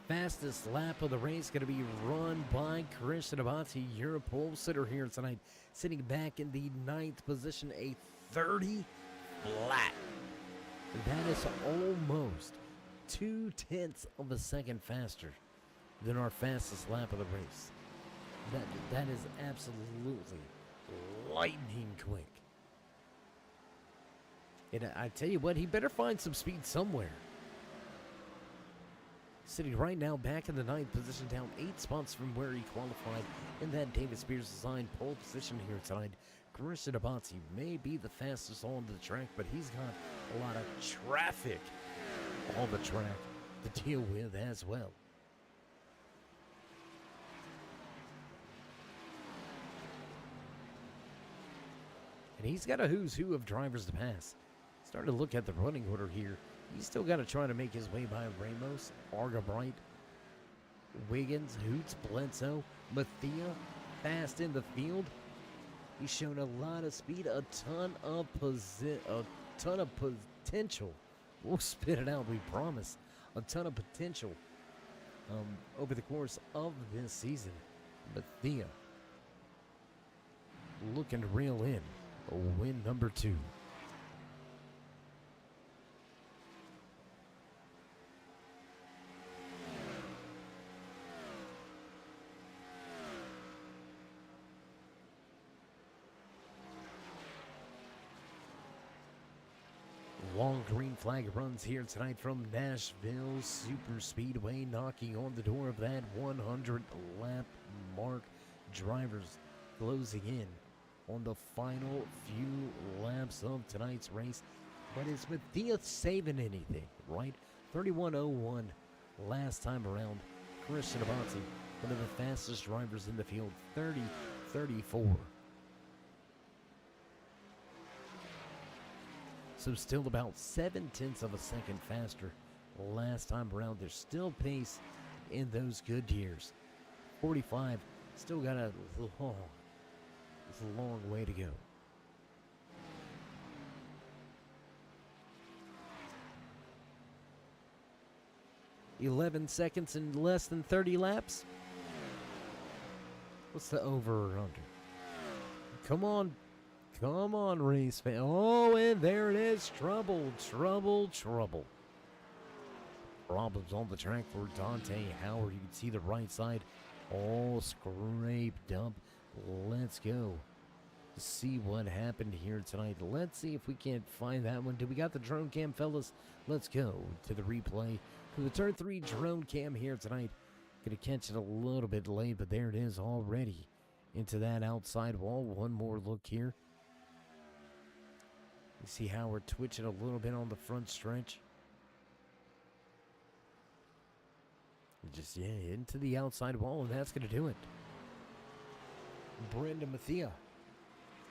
Fastest lap of the race going to be run by Christian Abati, your pole sitter here tonight, sitting back in the 9th position, a 30 flat. That is almost 0.2 of a second faster than our fastest lap of the race. That is absolutely lightning quick. And I tell you what, he better find some speed somewhere. Sitting right now back in the 9th position, down 8 spots from where he qualified in that David Spears designed pole position here tonight. Christian Abati may be the fastest on the track, but he's got a lot of traffic on the track to deal with as well. And he's got a who's who of drivers to pass. Starting to look at the running order here. He's still got to try to make his way by Ramos, Argabright, Wiggins, Hoots, Bledsoe, Mathia, fast in the field. He's shown a lot of speed, a ton of potential. We'll spit it out, we promise. A ton of potential over the course of this season. Mathia looking to reel in a win number 2. Long green flag runs here tonight from Nashville Super Speedway, knocking on the door of that 100 lap mark. Drivers closing in on the final few laps of tonight's race. But is Mathia saving anything, right? 31:01 last time around. Christian Abati, one of the fastest drivers in the field, 30:34. So still about 0.7 of a second faster last time around. There's still pace in those good years. 45, still got a long way to go. 11 seconds in less than 30 laps? What's the over or under? Come on. Come on, race fan. Oh, and there it is. Trouble, trouble, trouble. Problems on the track for Dante Howard. You can see the right side all scraped up. Let's go. See what happened here tonight. Let's see if we can't find that one. Do we got the drone cam, fellas? Let's go to the replay for the turn 3 drone cam here tonight. Gonna catch it a little bit late, but there it is already into that outside wall. One more look here. You see how we're twitching a little bit on the front stretch. Just, yeah, into the outside wall, and that's gonna do it. Brendan Mathia.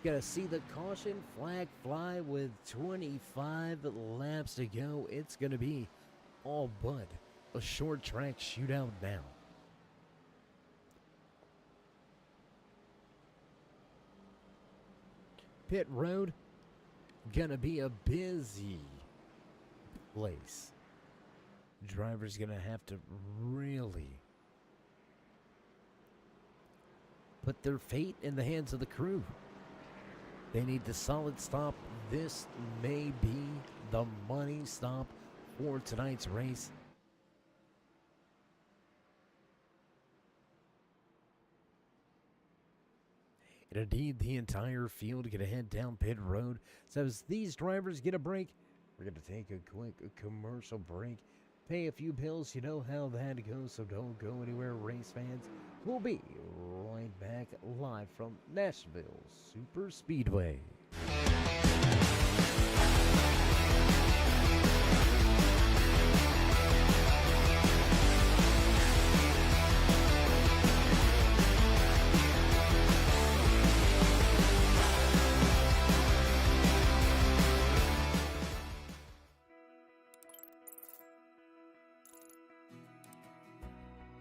Gotta see the caution flag fly with 25 laps to go. It's gonna be all but a short track shootout now. Pit road gonna be a busy place. Driver's gonna have to really put their fate in the hands of the crew. They need the solid stop. This may be the money stop for tonight's race. And indeed, the entire field going to head down pit road. So as these drivers get a break, we're going to take a quick commercial break. Pay a few bills. You know how that goes, so don't go anywhere, race fans. We'll be right back live from Nashville Super Speedway.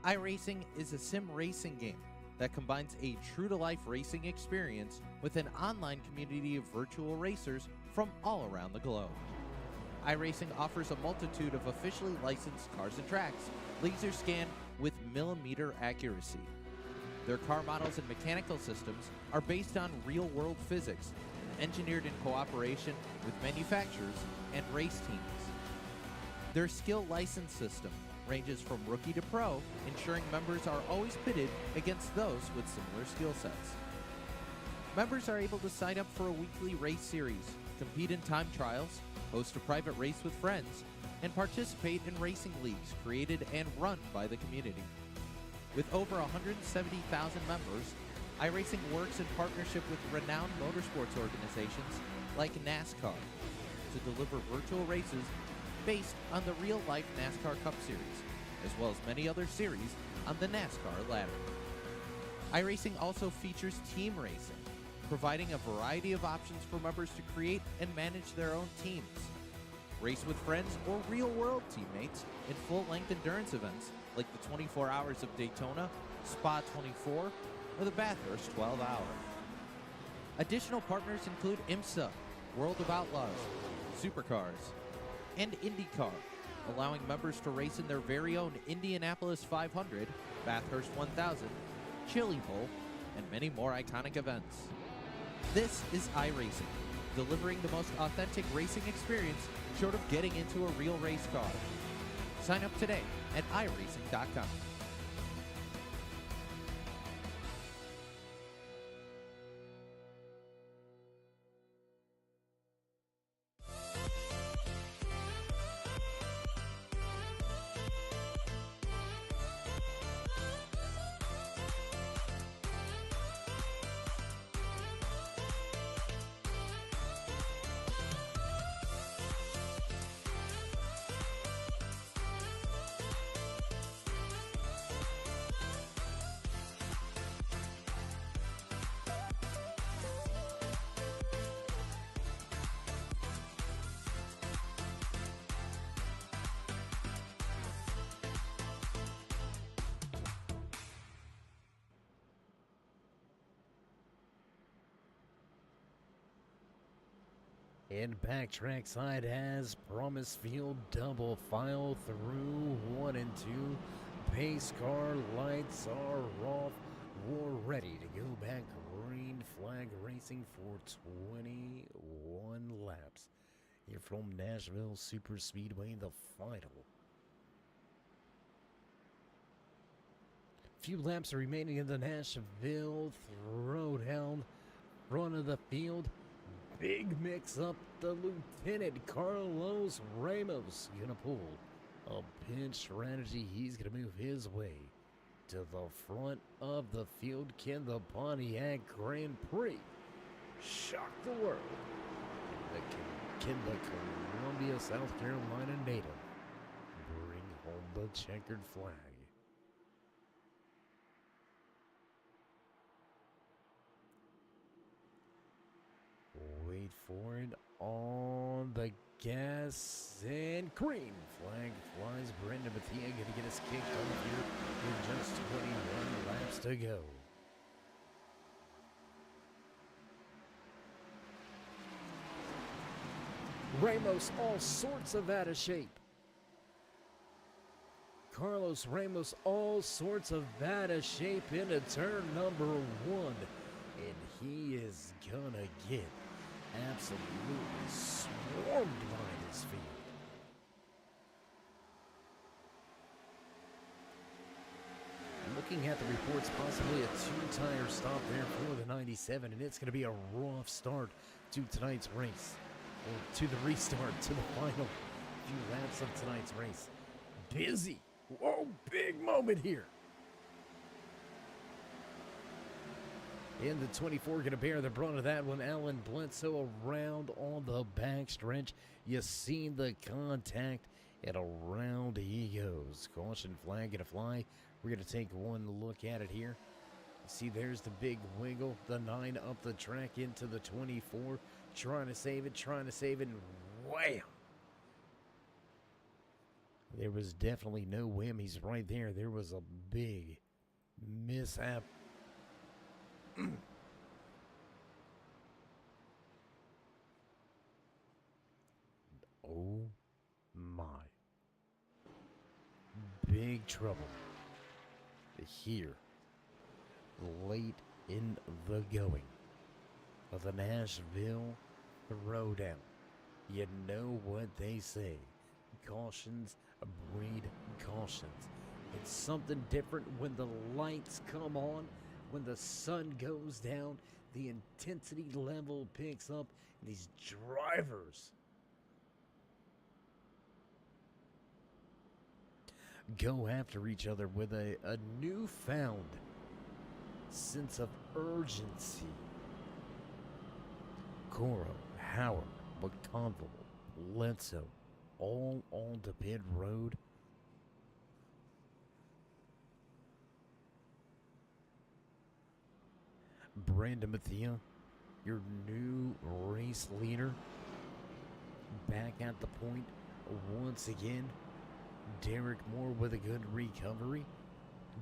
iRacing is a sim racing game that combines a true-to-life racing experience with an online community of virtual racers from all around the globe. iRacing offers a multitude of officially licensed cars and tracks, laser scanned with millimeter accuracy. Their car models and mechanical systems are based on real-world physics, engineered in cooperation with manufacturers and race teams. Their skill license system ranges from rookie to pro, ensuring members are always pitted against those with similar skill sets. Members are able to sign up for a weekly race series, compete in time trials, host a private race with friends, and participate in racing leagues created and run by the community. With over 170,000 members, iRacing works in partnership with renowned motorsports organizations like NASCAR to deliver virtual races based on the real-life NASCAR Cup Series, as well as many other series on the NASCAR ladder. iRacing also features team racing, providing a variety of options for members to create and manage their own teams. Race with friends or real-world teammates in full-length endurance events like the 24 Hours of Daytona, Spa 24, or the Bathurst 12 Hour. Additional partners include IMSA, World of Outlaws, Supercars, and IndyCar, allowing members to race in their very own Indianapolis 500, Bathurst 1000, Chili Bowl, and many more iconic events. This is iRacing, delivering the most authentic racing experience short of getting into a real race car. Sign up today at iRacing.com. And backtrack side as promised, field double file through 1 and 2. Pace car lights are off. We're ready to go back. Green flag racing for 21 laps. Here from Nashville Super Speedway, the final. Few laps remaining in the Nashville Throwdown. Front of the field. Big mix up. The Lieutenant Carlos Ramos gonna pull a pinch strategy. He's gonna move his way to the front of the field. Can the Pontiac Grand Prix shock the world? Can the Columbia, South Carolina native bring home the checkered flag? Wait for it on the gas and green flag flies. Brendan Bethia gonna get us kicked off here with just 21 laps to go. Ramos all sorts of out of shape. Carlos Ramos all sorts of out of shape into turn number 1. And he is gonna get absolutely swarmed by this field. Looking at the reports, possibly a 2-tire stop there for the 97, and it's going to be a rough start to tonight's race. Or to the restart, to the final few laps of tonight's race. Busy. Whoa, big moment here. In the 24, going to bear the brunt of that one. Alan Bledsoe around on the backstretch. You seen the contact, and around he goes. Caution flag going to fly. We're going to take one look at it here. See, there's the big wiggle. The 9 up the track into the 24. Trying to save it, and wham! There was definitely no whammies right there. There was a big mishap. Oh my. Big trouble here late in the going of the Nashville Throwdown. You know what they say. Cautions breed cautions. It's something different when the lights come on, when the sun goes down, the intensity level picks up, and these drivers go after each other with a newfound sense of urgency. Coro, Howard, McConville, Bledsoe, all on the pit road. Brandon Bethia, your new race leader, back at the point once again. Derek Moore with a good recovery.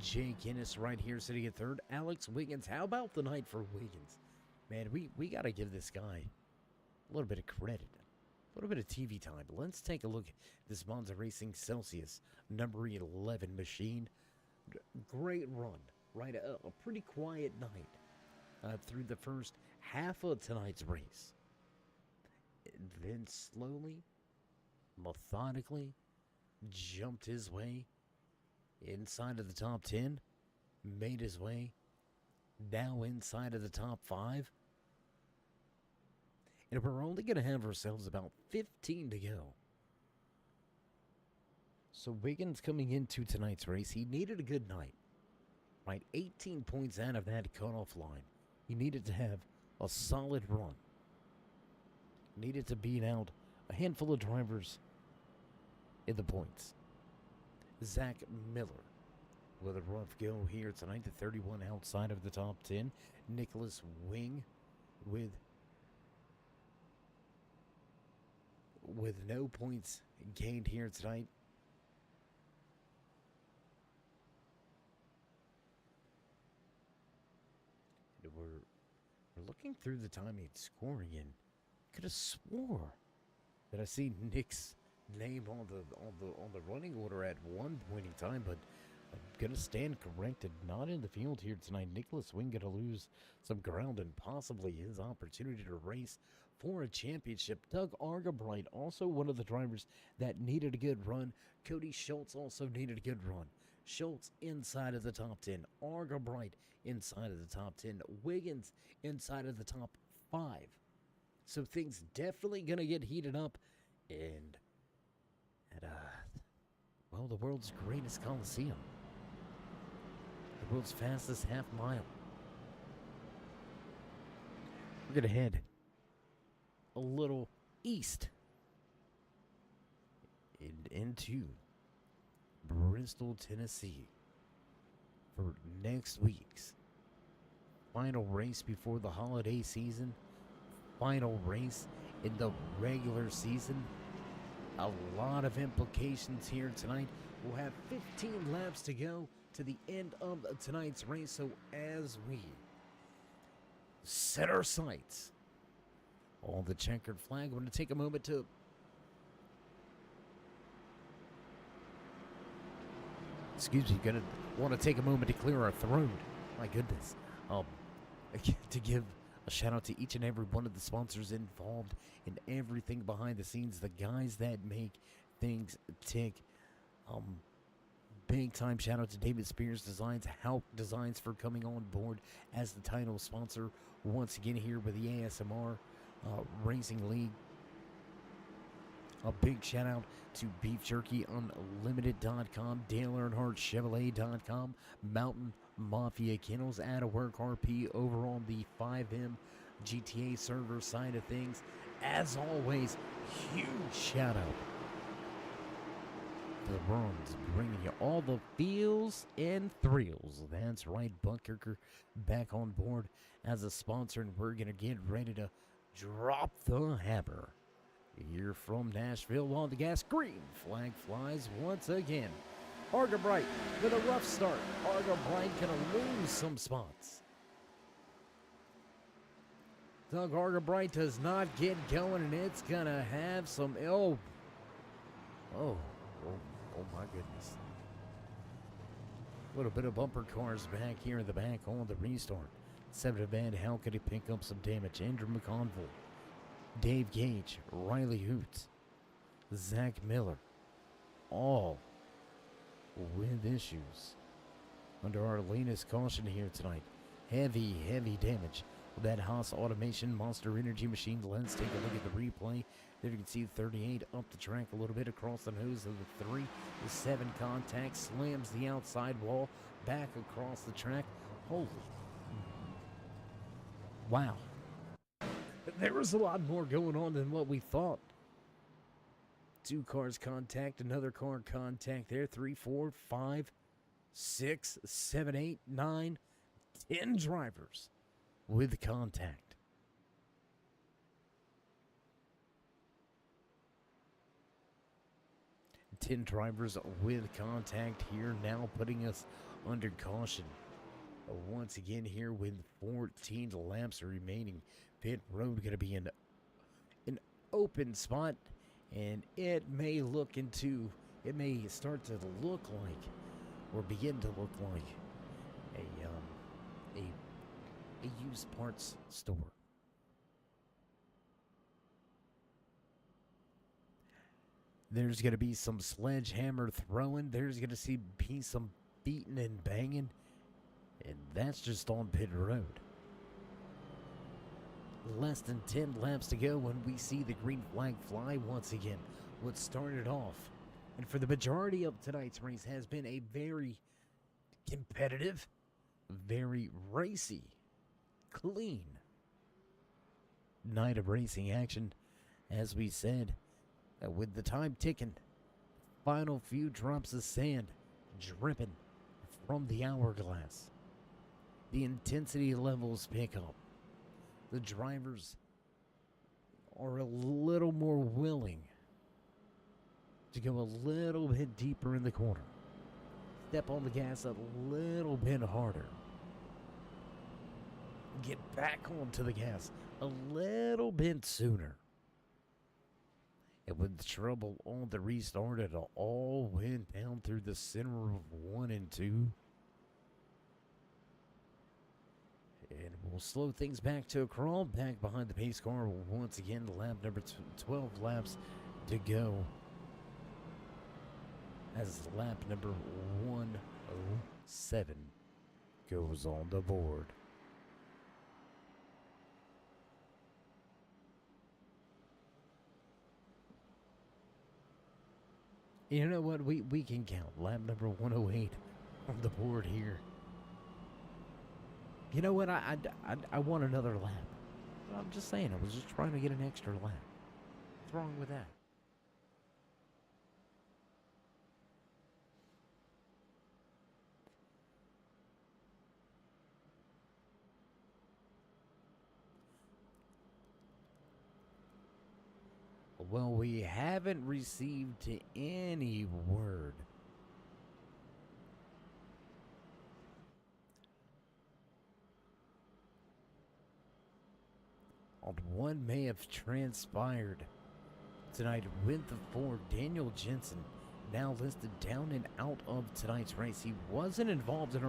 Jake Innes right here sitting at third. Alex Wiggins. How about the night for Wiggins? Man, we got to give this guy a little bit of credit. A little bit of TV time. Let's take a look at this Monza Racing Celsius number 11 machine. Great run. Right, a pretty quiet night through the first half of tonight's race. Then slowly, methodically, jumped his way inside of the top 10, made his way now inside of the top 5, and we're only going to have ourselves about 15 to go. So Wiggins coming into tonight's race, he needed a good night, right? 18 points out of that cutoff line. He needed to have a solid run. Needed to beat out a handful of drivers in the points. Zach Miller with a rough go here tonight, the 31 outside of the top 10. Nicholas Wing with no points gained here tonight. We're looking through the time he's scoring in could have swore that I see Nick's name on the running order at one point in time, but I'm gonna stand corrected. Not in the field here tonight. Nicholas Wing gonna lose some ground and possibly his opportunity to race for a championship. Doug Argabright, also one of the drivers that needed a good run. Cody Schultz also needed a good run. Schultz inside of the top 10. Argabright inside of the top 10. Wiggins inside of the top 5. So things definitely gonna get heated up, and at well, the world's greatest coliseum, the world's fastest half mile. We're gonna head a little east and into Bristol, Tennessee for next week's final race before the holiday season, final race in the regular season. A lot of implications here tonight. We'll have 15 laps to go to the end of tonight's race, so as we set our sights on the checkered flag, I'm going to take a moment to gonna want to take a moment to clear our throat. My goodness. To give a shout out to each and every one of the sponsors involved in everything behind the scenes, the guys that make things tick. Big time shout out to David Spears Designs, Hauck Designs for coming on board as the title sponsor once again here with the ASMR Racing League. A big shout out to Beef Jerky Unlimited.com, Dale Earnhardt Chevrolet.com, Mountain Mafia Kennels, Out of Work RP over on the 5M GTA server side of things. As always, huge shout out to the Bruns, bringing you all the feels and thrills. That's right, Buckhurker back on board as a sponsor, and we're going to get ready to drop the hammer. Here from Nashville on the gas, green flag flies once again. Argabright with a rough start. Argabright gonna lose some spots. Doug Argabright does not get going, and it's gonna have some oh my goodness. A little bit of bumper cars back here in the back on the restart. 7 Van, how could he pick up some damage? Andrew McConville, Dave Gage, Riley Hoots, Zach Miller, all with issues under our latest caution here tonight. Heavy damage with that Haas Automation Monster Energy machine. Let's take a look at the replay. There you can see 38 up the track a little bit across the nose of the 3. The 7 contact slams the outside wall back across the track. Holy wow. There was a lot more going on than what we thought. 2 cars contact, another car contact there. 3, 4, 5, 6, 7, 8, 9, 10 drivers with contact. 10 drivers with contact here, now putting us under caution. Once again here with 14 laps remaining. Pit road going to be an open spot, and it may start to look like, or begin to look like, a used parts store. There's going to be some sledgehammer throwing. There's going to be some beating and banging, and that's just on pit road. Less than 10 laps to go when we see the green flag fly once again. What started off, and for the majority of tonight's race, has been a very competitive, very racy, clean night of racing action. As we said, with the time ticking, final few drops of sand dripping from the hourglass. The intensity levels pick up. The drivers are a little more willing to go a little bit deeper in the corner. Step on the gas a little bit harder. Get back onto the gas a little bit sooner. And with trouble on the restart, it all went down through the center of 1 and 2. And we'll slow things back to a crawl, back behind the pace car once again. Lap number 12 laps to go. As lap number 107 goes on the board. You know what? We can count lap number 108 on the board here. You know what? I want another lap. I'm just saying. I was just trying to get an extra lap. What's wrong with that? Well, we haven't received any word on what may have transpired tonight with the Ford. Daniel Jensen now listed down and out of tonight's race. He wasn't involved in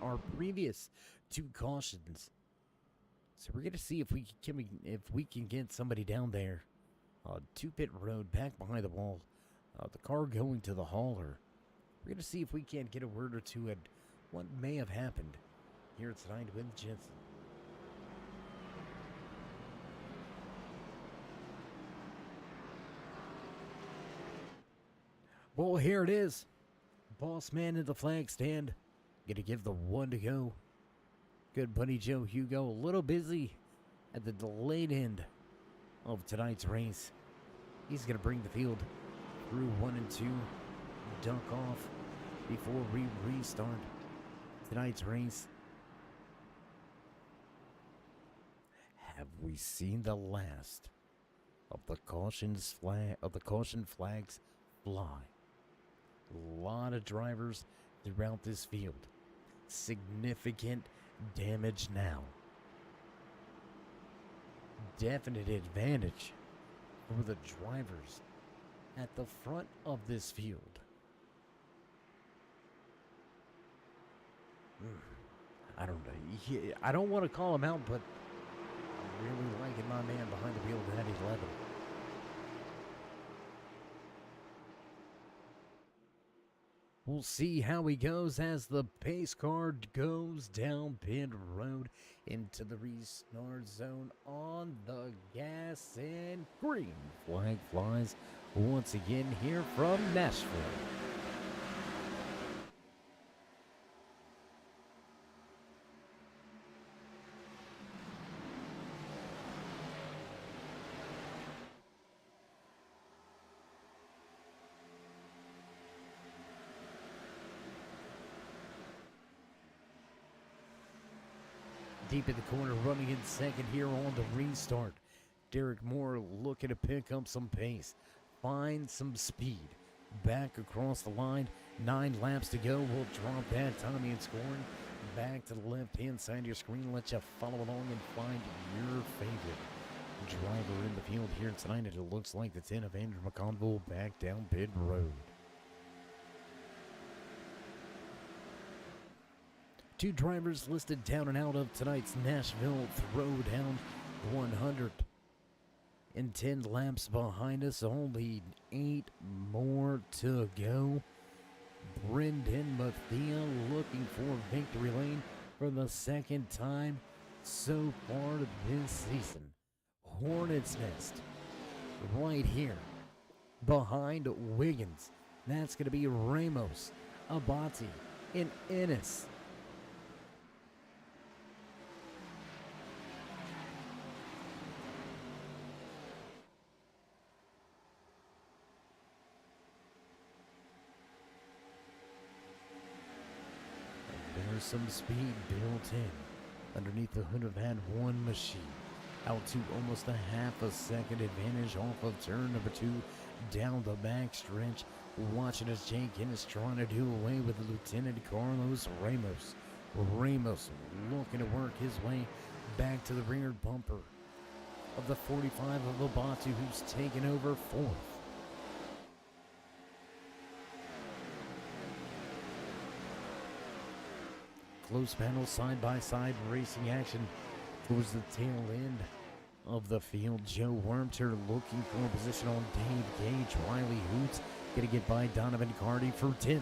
our previous 2 cautions, so we're gonna see if we can get somebody down there to pit road, back behind the wall. The car going to the hauler. We're going to see if we can't get a word or two at what may have happened here tonight with Jensen. Well, here it is. Boss man in the flag stand. Gonna give the 1 to go. Good buddy Joe Hugo, a little busy at the delayed end of tonight's race. He's going to bring the field through 1 and 2, duck off before we restart tonight's race. Have we seen the last of the caution flags fly? A lot of drivers throughout this field. Significant damage now. Definite advantage for the drivers at the front of this field. I don't know. I don't want to call him out, but I'm really liking my man behind the wheel of that 11. We'll see how he goes as the pace car goes down pit road into the restart zone on the gas, and green flag flies once again here from Nashville. Deep in the corner, running in second here on the restart. Derek Moore looking to pick up some pace, find some speed. Back across the line, 9 laps to go. We'll drop that Tommy and scoring. Back to the left-hand side of your screen. Let you follow along and find your favorite driver in the field here tonight. And it looks like the 10 of Andrew McConville back down pit road. 2 drivers listed down and out of tonight's Nashville Throwdown 110 laps behind us. Only 8 more to go. Brendan Mathia looking for victory lane for the 2nd time so far this season. Hornets Nest right here behind Wiggins. That's going to be Ramos, Abati, and Ennis. There's some speed built in underneath the hood of that one machine. Out to almost a half a second advantage off of turn number 2 down the back stretch. Watching as Jake Ennis trying to do away with Lieutenant Carlos Ramos. Ramos looking to work his way back to the rear bumper of the 45 of Lobatu, who's taken over 4th. close battle, side-by-side racing action towards the tail end of the field. Joe Wormter looking for a position on Dave Gage. Riley Hoots going to get by Donovan Cardy for 10th.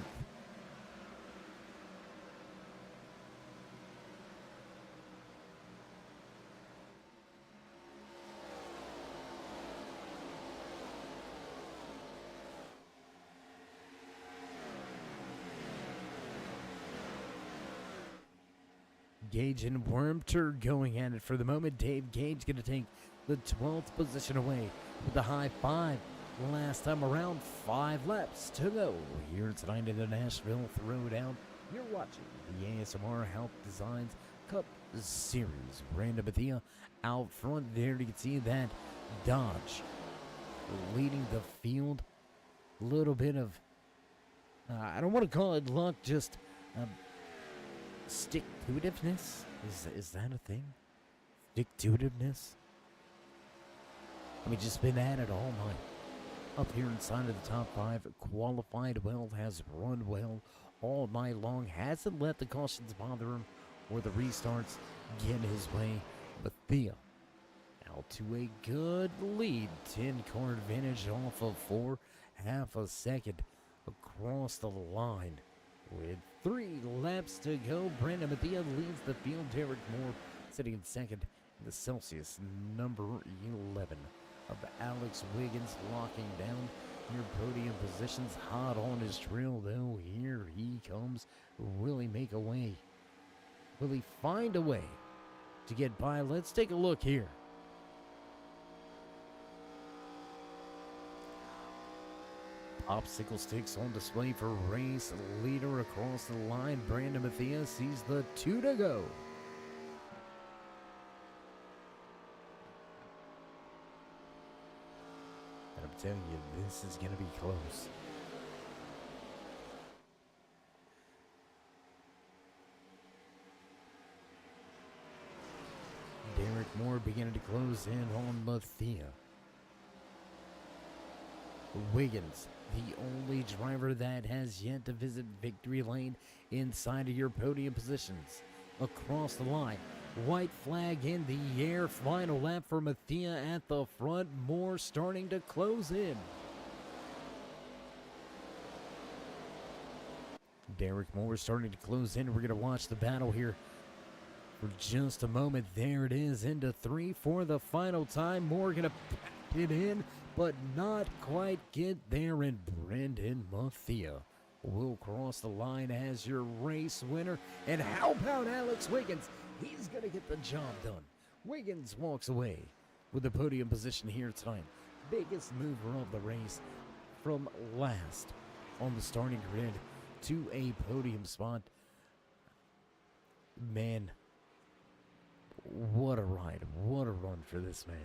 Gage and Wormter going at it for the moment. Dave Gage going to take the 12th position away with the high 5. Last time around, 5 laps to go here tonight in the Nashville Throwdown. You're watching the ASMR Hauck Designs Cup Series. Brandon Bethea out front there. You can see that Dodge leading the field. A little bit of, I don't want to call it luck, just stick-to-itiveness? Is that a thing? Stick-to-itiveness? I mean, just been at it all night. Up here inside of the top 5, qualified well, has run well all night long, hasn't let the cautions bother him or the restarts get his way. But Thea out to a good lead, 10-car advantage off of 4, half a second across the line. With 3 laps to go, Brandon Bethea leads the field. Derek Moore sitting in second in the Celsius number 11 of Alex Wiggins locking down your podium positions. Hot on his trail though. Here he comes. Will he make a way? Will he find a way to get by? Let's take a look here. Popsicle sticks on display for race leader across the line. Brandon Bethea sees the 2 to go. And I'm telling you, this is going to be close. Derek Moore beginning to close in on Bethea. Wiggins, the only driver that has yet to visit victory lane inside of your podium positions. Across the line, white flag in the air. Final lap for Bethea at the front. Moore starting to close in. Derek Moore starting to close in. We're going to watch the battle here for just a moment. There it is, into 3 for the final time. Moore going to pack it in, but not quite get there, and Brandon Bethea will cross the line as your race winner. And how about Alex Wiggins? He's going to get the job done. Wiggins walks away with the podium position here tonight. Biggest mover of the race from last on the starting grid to a podium spot. Man, what a ride. What a run for this man.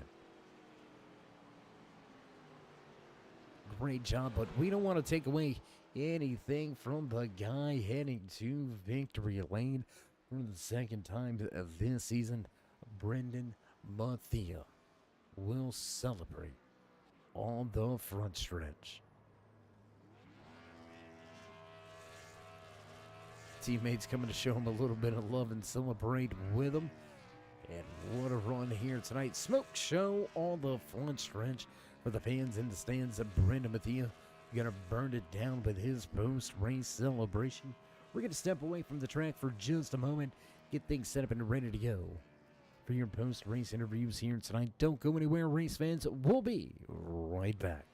Great job, but we don't want to take away anything from the guy heading to victory lane for the second time of this season. Brandon Bethea will celebrate on the front stretch. Teammates coming to show him a little bit of love and celebrate with him. And what a run here tonight. Smoke show on the front stretch for the fans in the stands. Brandon Bethea gonna burn it down with his post-race celebration. We're gonna step away from the track for just a moment, get things set up and ready to go for your post-race interviews here tonight. Don't go anywhere, race fans. We'll be right back.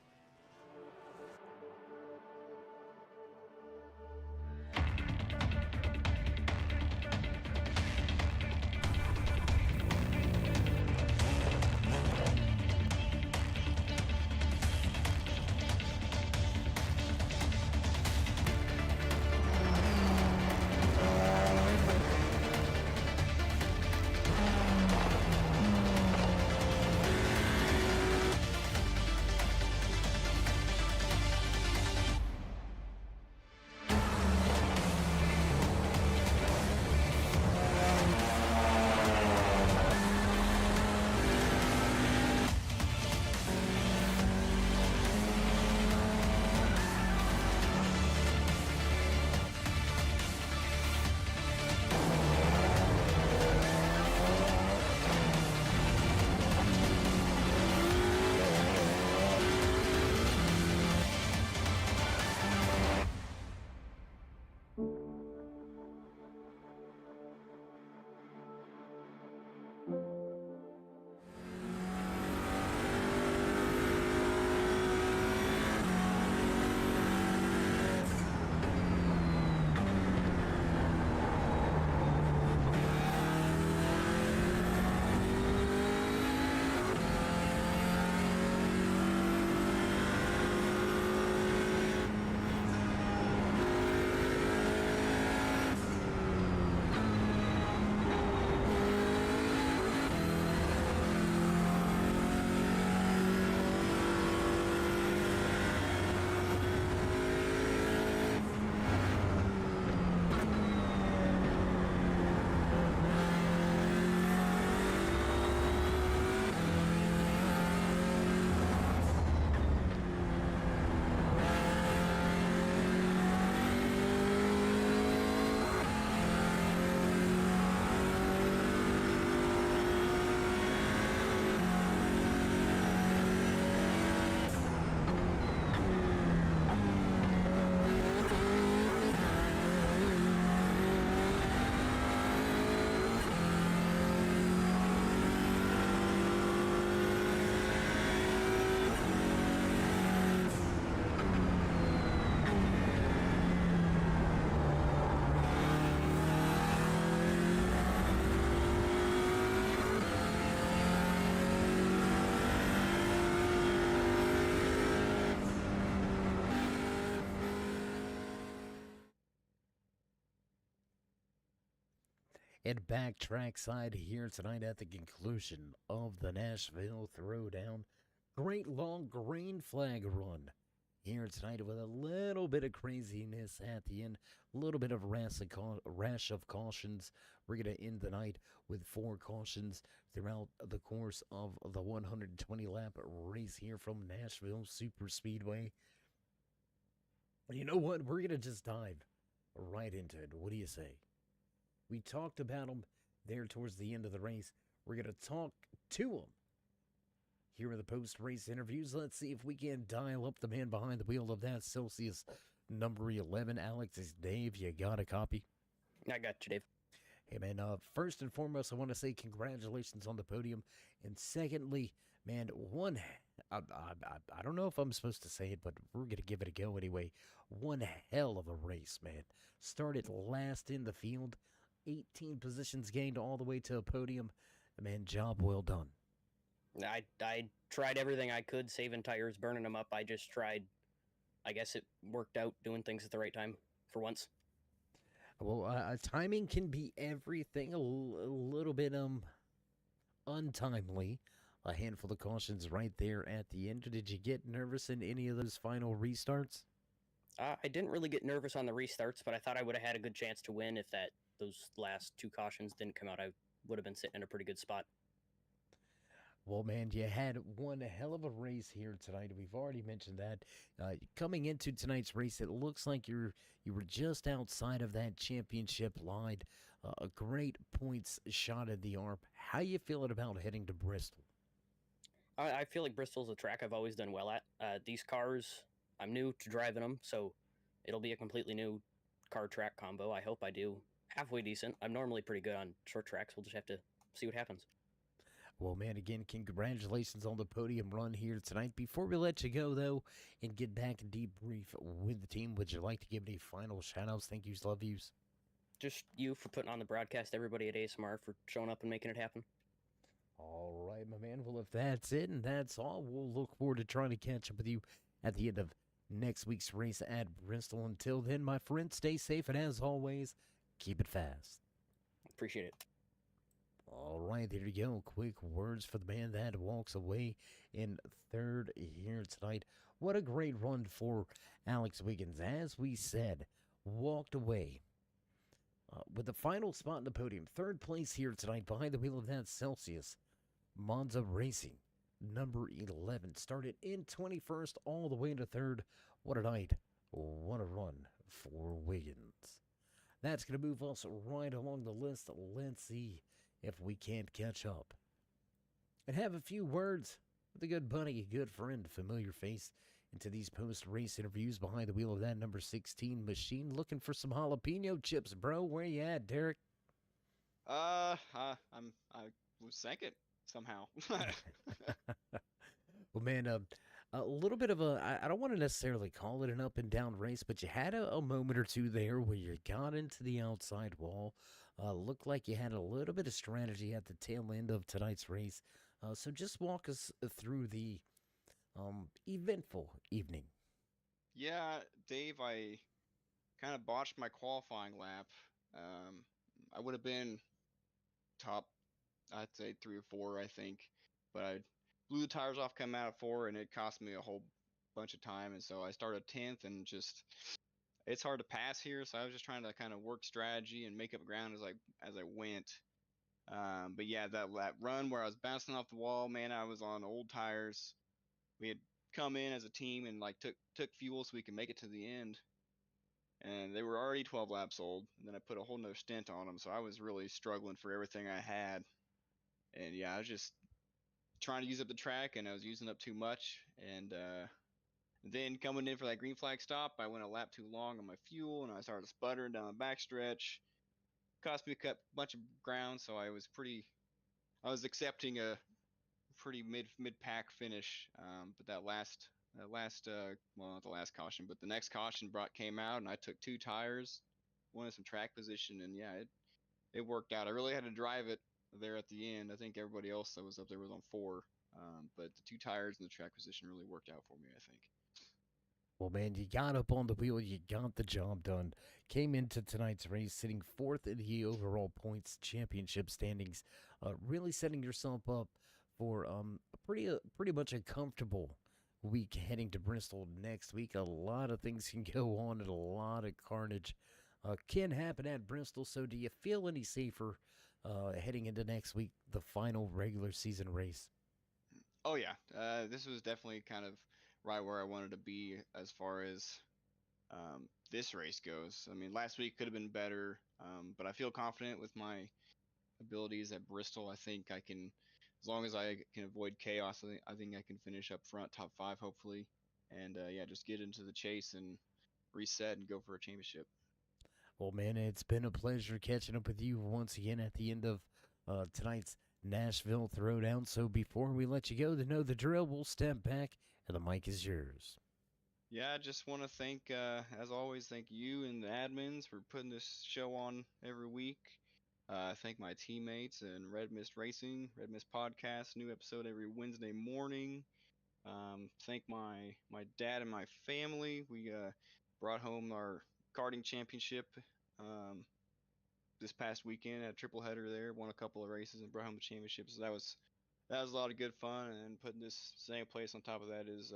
And back trackside here tonight at the conclusion of the Nashville Throwdown. Great long green flag run here tonight with a little bit of craziness at the end, a little bit of rash of cautions. We're going to end the night with 4 cautions throughout the course of the 120 lap race here from Nashville Super Speedway. You know what? We're going to just dive right into it. What do you say? We talked about them there towards the end of the race. We're going to talk to them here in the post-race interviews. Let's see if we can dial up the man behind the wheel of that Celsius number 11. Alex, is Dave. You got a copy? I got you, Dave. Hey, man, first and foremost, I want to say congratulations on the podium. And secondly, man, I don't know if I'm supposed to say it, but we're going to give it a go anyway. One hell of a race, man. Started last in the field, 18 positions gained all the way to a podium. Man, job well done. I tried everything I could, saving tires, burning them up. I just tried. I guess it worked out, doing things at the right time for once. Well, timing can be everything. A little bit untimely. A handful of cautions right there at the end. Did you get nervous in any of those final restarts? I didn't really get nervous on the restarts, but I thought I would have had a good chance to win if those last 2 cautions didn't come out. I would have been sitting in a pretty good spot. Well, man, you had one hell of a race here tonight. We've already mentioned that. Coming into tonight's race, it looks like you were just outside of that championship line. A great points shot at the ARP. How you feeling about heading to Bristol? I feel like Bristol's a track I've always done well at. These cars, I'm new to driving them, so it'll be a completely new car-track combo. I hope I do halfway decent. I'm normally pretty good on short tracks. We'll just have to see what happens. Well, man, again, congratulations on the podium run here tonight. Before we let you go, though, and get back and debrief with the team, would you like to give any final shout-outs, thank yous, love yous? Just you for putting on the broadcast, everybody at ASMR for showing up and making it happen. All right, my man. Well, if that's it and that's all, we'll look forward to trying to catch up with you at the end of next week's race at Bristol. Until then, my friend, stay safe, and as always, keep it fast. Appreciate it. All right, there you go. Quick words for the man that walks away in third here tonight. What a great run for Alex Wiggins. As we said, walked away with the final spot in the podium. Third place here tonight behind the wheel of that Celsius Monza Racing. Number 11. Started in 21st all the way to third. What a night. What a run for Wiggins. That's going to move us right along the list. Let's see if we can't catch up and have a few words with a good buddy, a good friend, familiar face into these post-race interviews behind the wheel of that number 16 machine. Looking for some jalapeno chips, bro. Where you at, Derek? I was second somehow. Well, man, a little bit of I don't want to necessarily call it an up and down race, but you had a moment or two there where you got into the outside wall. Looked like you had a little bit of strategy at the tail end of tonight's race. So just walk us through the eventful evening. Yeah, Dave, I kind of botched my qualifying lap. I would have been top, I'd say 3 or 4, I think, but I blew the tires off coming out of 4, and it cost me a whole bunch of time. And so I started 10th, and just it's hard to pass here, so I was just trying to kind of work strategy and make up ground as I went. But yeah, that run where I was bouncing off the wall, man, I was on old tires. We had come in as a team and like took fuel so we could make it to the end, and they were already 12 laps old. And then I put a whole nother stint on them, so I was really struggling for everything I had. And yeah, I was just trying to use up the track, and I was using up too much. And then coming in for that green flag stop, I went a lap too long on my fuel, and I started sputtering down the backstretch. Cost me a bunch of ground, so I was accepting a pretty mid-pack finish. But that last well, not the last caution, but the next caution came out, and I took 2 tires, wanted some track position, and yeah, it worked out. I really had to drive it there at the end. I think everybody else that was up there was on 4, but the 2 tires and the track position really worked out for me, I think. Well, man, you got up on the wheel, you got the job done. Came into tonight's race sitting fourth in the overall points championship standings, really setting yourself up for a pretty much a comfortable week heading to Bristol next week. A lot of things can go on and a lot of carnage can happen at Bristol. So, do you feel any safer heading into next week, the final regular season race? Oh yeah, this was definitely kind of right where I wanted to be as far as this race goes. I mean, last week could have been better, but I feel confident with my abilities at Bristol. I think I can, as long as I can avoid chaos, I think I can finish up front, top five, hopefully, and yeah, just get into the chase and reset and go for a championship. Well, man, it's been a pleasure catching up with you once again at the end of tonight's Nashville Throwdown. So before we let you go, to know the drill, we'll step back and the mic is yours. Yeah, I just want to thank, as always, thank you and the admins for putting this show on every week. Thank my teammates and Red Mist Racing, Red Mist Podcast, new episode every Wednesday morning. Thank my dad and my family. We brought home our karting championship um, this past weekend. Had a triple header there, won a couple of races, and brought home the championship. So that was a lot of good fun. And putting this same place on top of that is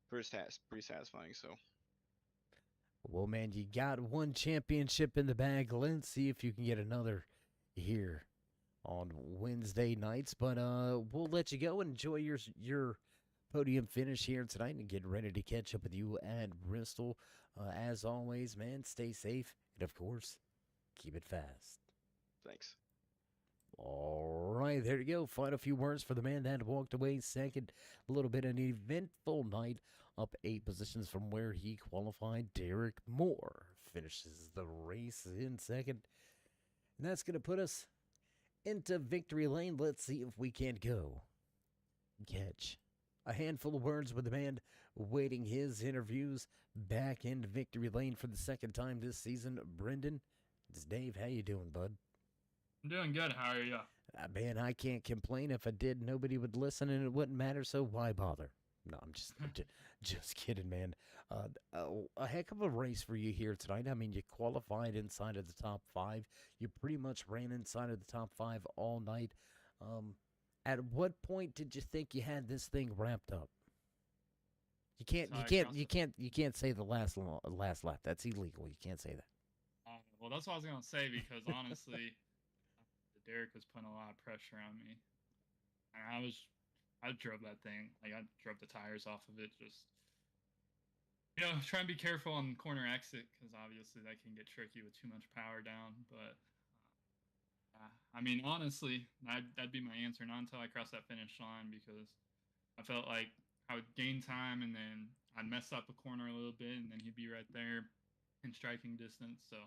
pretty satisfying. So Well, man, you got one championship in the bag. Let's see if you can get another here on Wednesday nights. But we'll let you go and enjoy your podium finish here tonight and get ready to catch up with you at Bristol. As always, man, stay safe and of course, keep it fast. thanks. All right, there you go. Final few words for the man that walked away second. A little bit of an eventful night, up 8 positions from where he qualified. Derek Moore finishes the race in second. And that's going to put us into victory lane. Let's see if we can't go catch a handful of words with the man waiting his interviews back into victory lane for the second time this season. Brendan, it's Dave. How you doing, bud? I'm doing good. How are you? Man, I can't complain. If I did, nobody would listen and it wouldn't matter, so why bother? No, I'm just kidding, man. A heck of a race for you here tonight. I mean, you qualified inside of the top 5. You pretty much ran inside of the top 5 all night. At what point did you think you had this thing wrapped up? You can't say the last lap. That's illegal. You can't say that. Well, that's what I was gonna say because honestly, Derek was putting a lot of pressure on me, and I drove that thing like I drove the tires off of it. Just try and be careful on corner exit because obviously that can get tricky with too much power down. But I mean, honestly, that'd be my answer. Not until I crossed that finish line because I felt like I would gain time and then I'd mess up a corner a little bit and then he'd be right there in striking distance. So,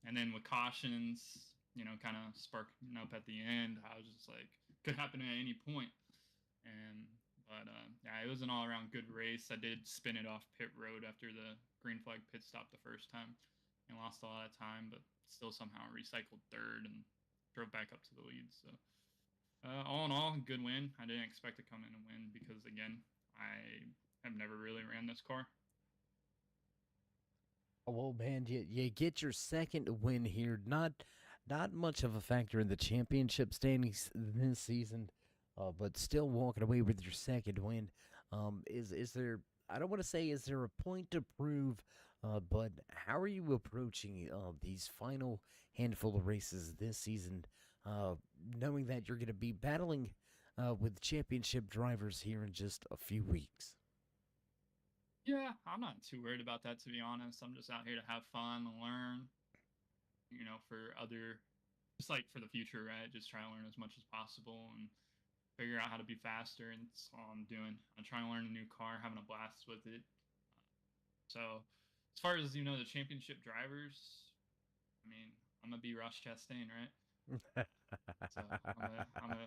and then with cautions, kind of sparking up at the end, I was just like, could happen at any point. But yeah, it was an all-around good race. I did spin it off pit road after the green flag pit stop the first time and lost a lot of time, but still somehow recycled third and drove back up to the lead. So all in all, good win. I didn't expect to come in and win because, again, I have never really ran this car. Well, man, you get your second win here. Not much of a factor in the championship standings this season, but still walking away with your second win. Is there? I don't want to say is there a point to prove, but how are you approaching these final handful of races this season, knowing that you're going to be battling with championship drivers here in just a few weeks? Yeah, I'm not too worried about that, to be honest. I'm just out here to have fun, learn, for just like for the future, right? Just try to learn as much as possible and figure out how to be faster. And that's all I'm doing. I'm trying to learn a new car, having a blast with it. So as far as, the championship drivers, I mean, I'm going to be Ross Chastain, right? So I'm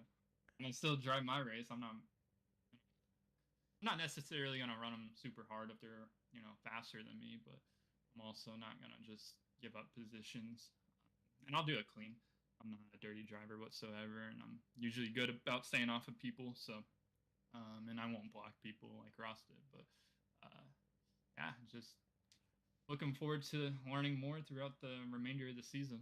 gonna still drive my race. I'm not necessarily gonna run them super hard if they're faster than me, but I'm also not gonna just give up positions. And I'll do it clean. I'm not a dirty driver whatsoever, and I'm usually good about staying off of people. So, and I won't block people like Ross did. But yeah, just looking forward to learning more throughout the remainder of the season.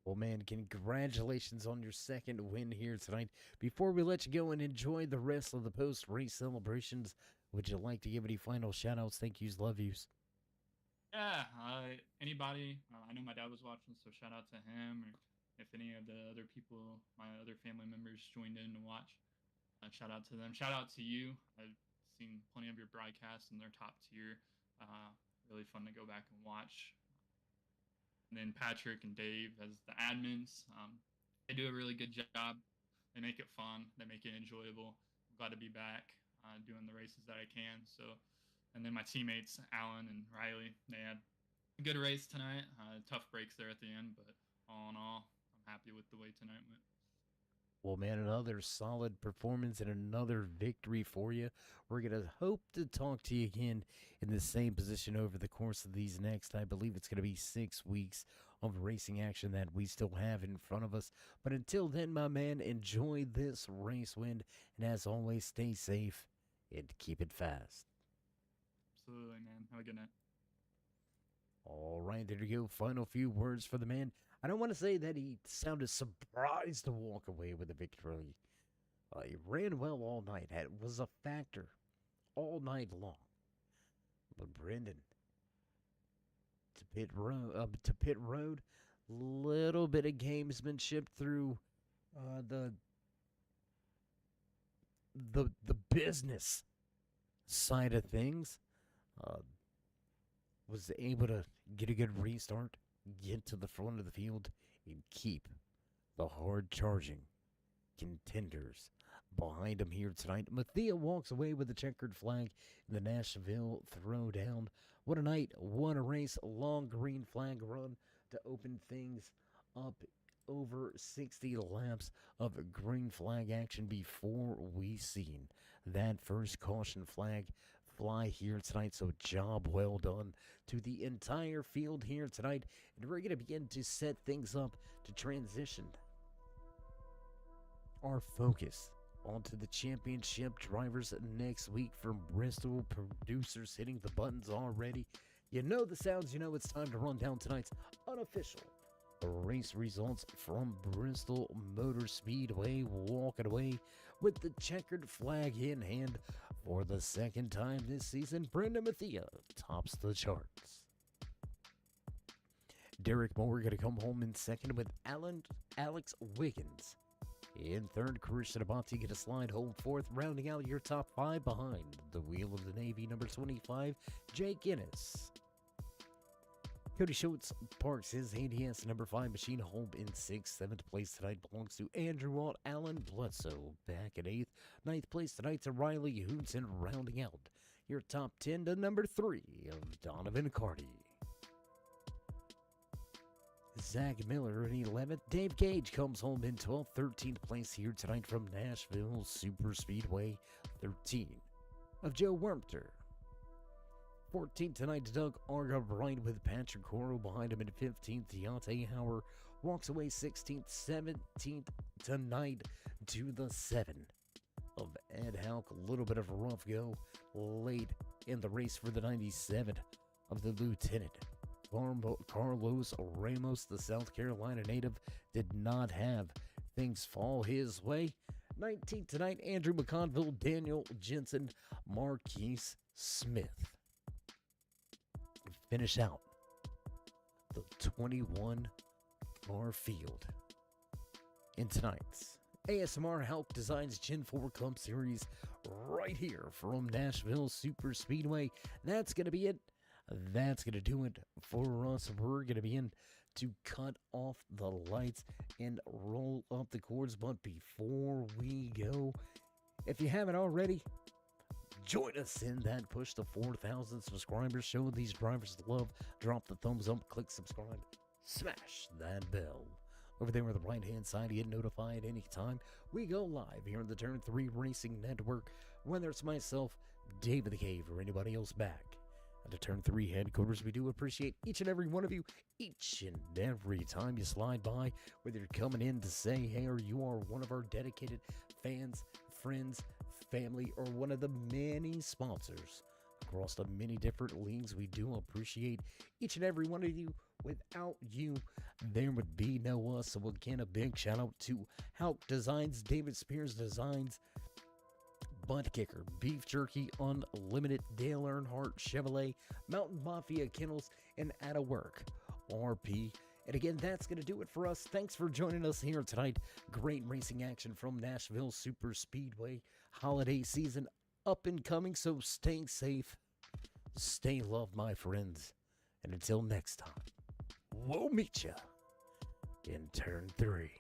Well, man, congratulations on your second win here tonight. Before we let you go and enjoy the rest of the post-race celebrations, would you like to give any final shout-outs, thank yous, love yous? Yeah, anybody, I know my dad was watching, so shout out to him, or if any of the other people, my other family members joined in to watch, shout out to them. Shout out to you. I've seen plenty of your broadcasts, and they're top tier. Really fun to go back and watch. And then Patrick and Dave as the admins. They do a really good job. They make it fun. They make it enjoyable. I'm glad to be back doing the races that I can. So, and then my teammates, Alan and Riley, they had a good race tonight. Tough breaks there at the end, but all in all, I'm happy with the way tonight went. Well, man, another solid performance and another victory for you. We're going to hope to talk to you again in the same position over the course of these next, I believe it's going to be 6 weeks of racing action that we still have in front of us. But until then, my man, enjoy this race win. And as always, stay safe and keep it fast. Absolutely, man. Have a good night. All right, there you go. Final few words for the man. I don't want to say that he sounded surprised to walk away with a victory. He ran well all night. It was a factor all night long. But Brendan, to pit road, little bit of gamesmanship through the business side of things. Was able to get a good restart, get to the front of the field, and keep the hard-charging contenders behind him here tonight. Mathia walks away with the checkered flag in the Nashville Throwdown. What a night, what a race, long green flag run to open things up. Over 60 laps of green flag action before we seen that first caution flag fly here tonight. So job well done to the entire field here tonight. And we're going to begin to set things up to transition our focus onto the championship drivers next week from Bristol. Producers hitting the buttons already. You know the sounds, you know it's time to run down tonight's unofficial race results from Bristol Motor Speedway, walking away with the checkered flag in hand for the second time this season. Brendan Mathia tops the charts. Derek Moore going to come home in second with Alex Wiggins. In third, Christian Abati going to slide home fourth, rounding out your top five behind the wheel of the Navy, number 25, Jake Innes. Cody Schultz parks his ADS number 5 machine home in 6th. 7th place tonight belongs to Andrew Walt. Allen Bledsoe back at 8th. 9th place tonight to Riley Hoonson, rounding out your top 10 to number 3 of Donovan Carty. Zach Miller in 11th. Dave Gage comes home in 12th. 13th place here tonight from Nashville Super Speedway. 13 of Joe Wormter. 14th tonight, Doug Arga right with Patrick Coro behind him in 15th. Deontay Hauer walks away 16th. 17th tonight to the 7 of Ed Hauck. A little bit of a rough go late in the race for the 97 of the Lieutenant. Carlos Ramos, the South Carolina native, did not have things fall his way. 19th tonight, Andrew McConville, Daniel Jensen, Marquise Smith finish out the 21 car field in tonight's ASMR Hauck Designs Gen 4 Cup Series right here from Nashville Super Speedway. That's going to be it. That's going to do it for us. We're going to begin to cut off the lights and roll up the cords. But before we go, if you haven't already, join us in that push to 4,000 subscribers. Show these drivers love. Drop the thumbs up, click subscribe, smash that bell. Over there on the right-hand side, you get notified anytime we go live here on the Turn 3 Racing Network, whether it's myself, David the Cave, or anybody else back at the Turn 3 headquarters. We do appreciate each and every one of you, each and every time you slide by, whether you're coming in to say hey, or you are one of our dedicated fans, friends, family, or one of the many sponsors across the many different leagues. We do appreciate each and every one of you. Without you, there would be no us. So again, a big shout out to Hauck Designs, David Spears Designs, Butt Kicker, Beef Jerky Unlimited, Dale Earnhardt Chevrolet, Mountain Mafia Kennels, and Out of Work RP. And again, that's going to do it for us. Thanks for joining us here tonight. Great racing action from Nashville Super Speedway. Holiday season up and coming, so stay safe. Stay loved, my friends. And until next time, we'll meet ya in turn 3.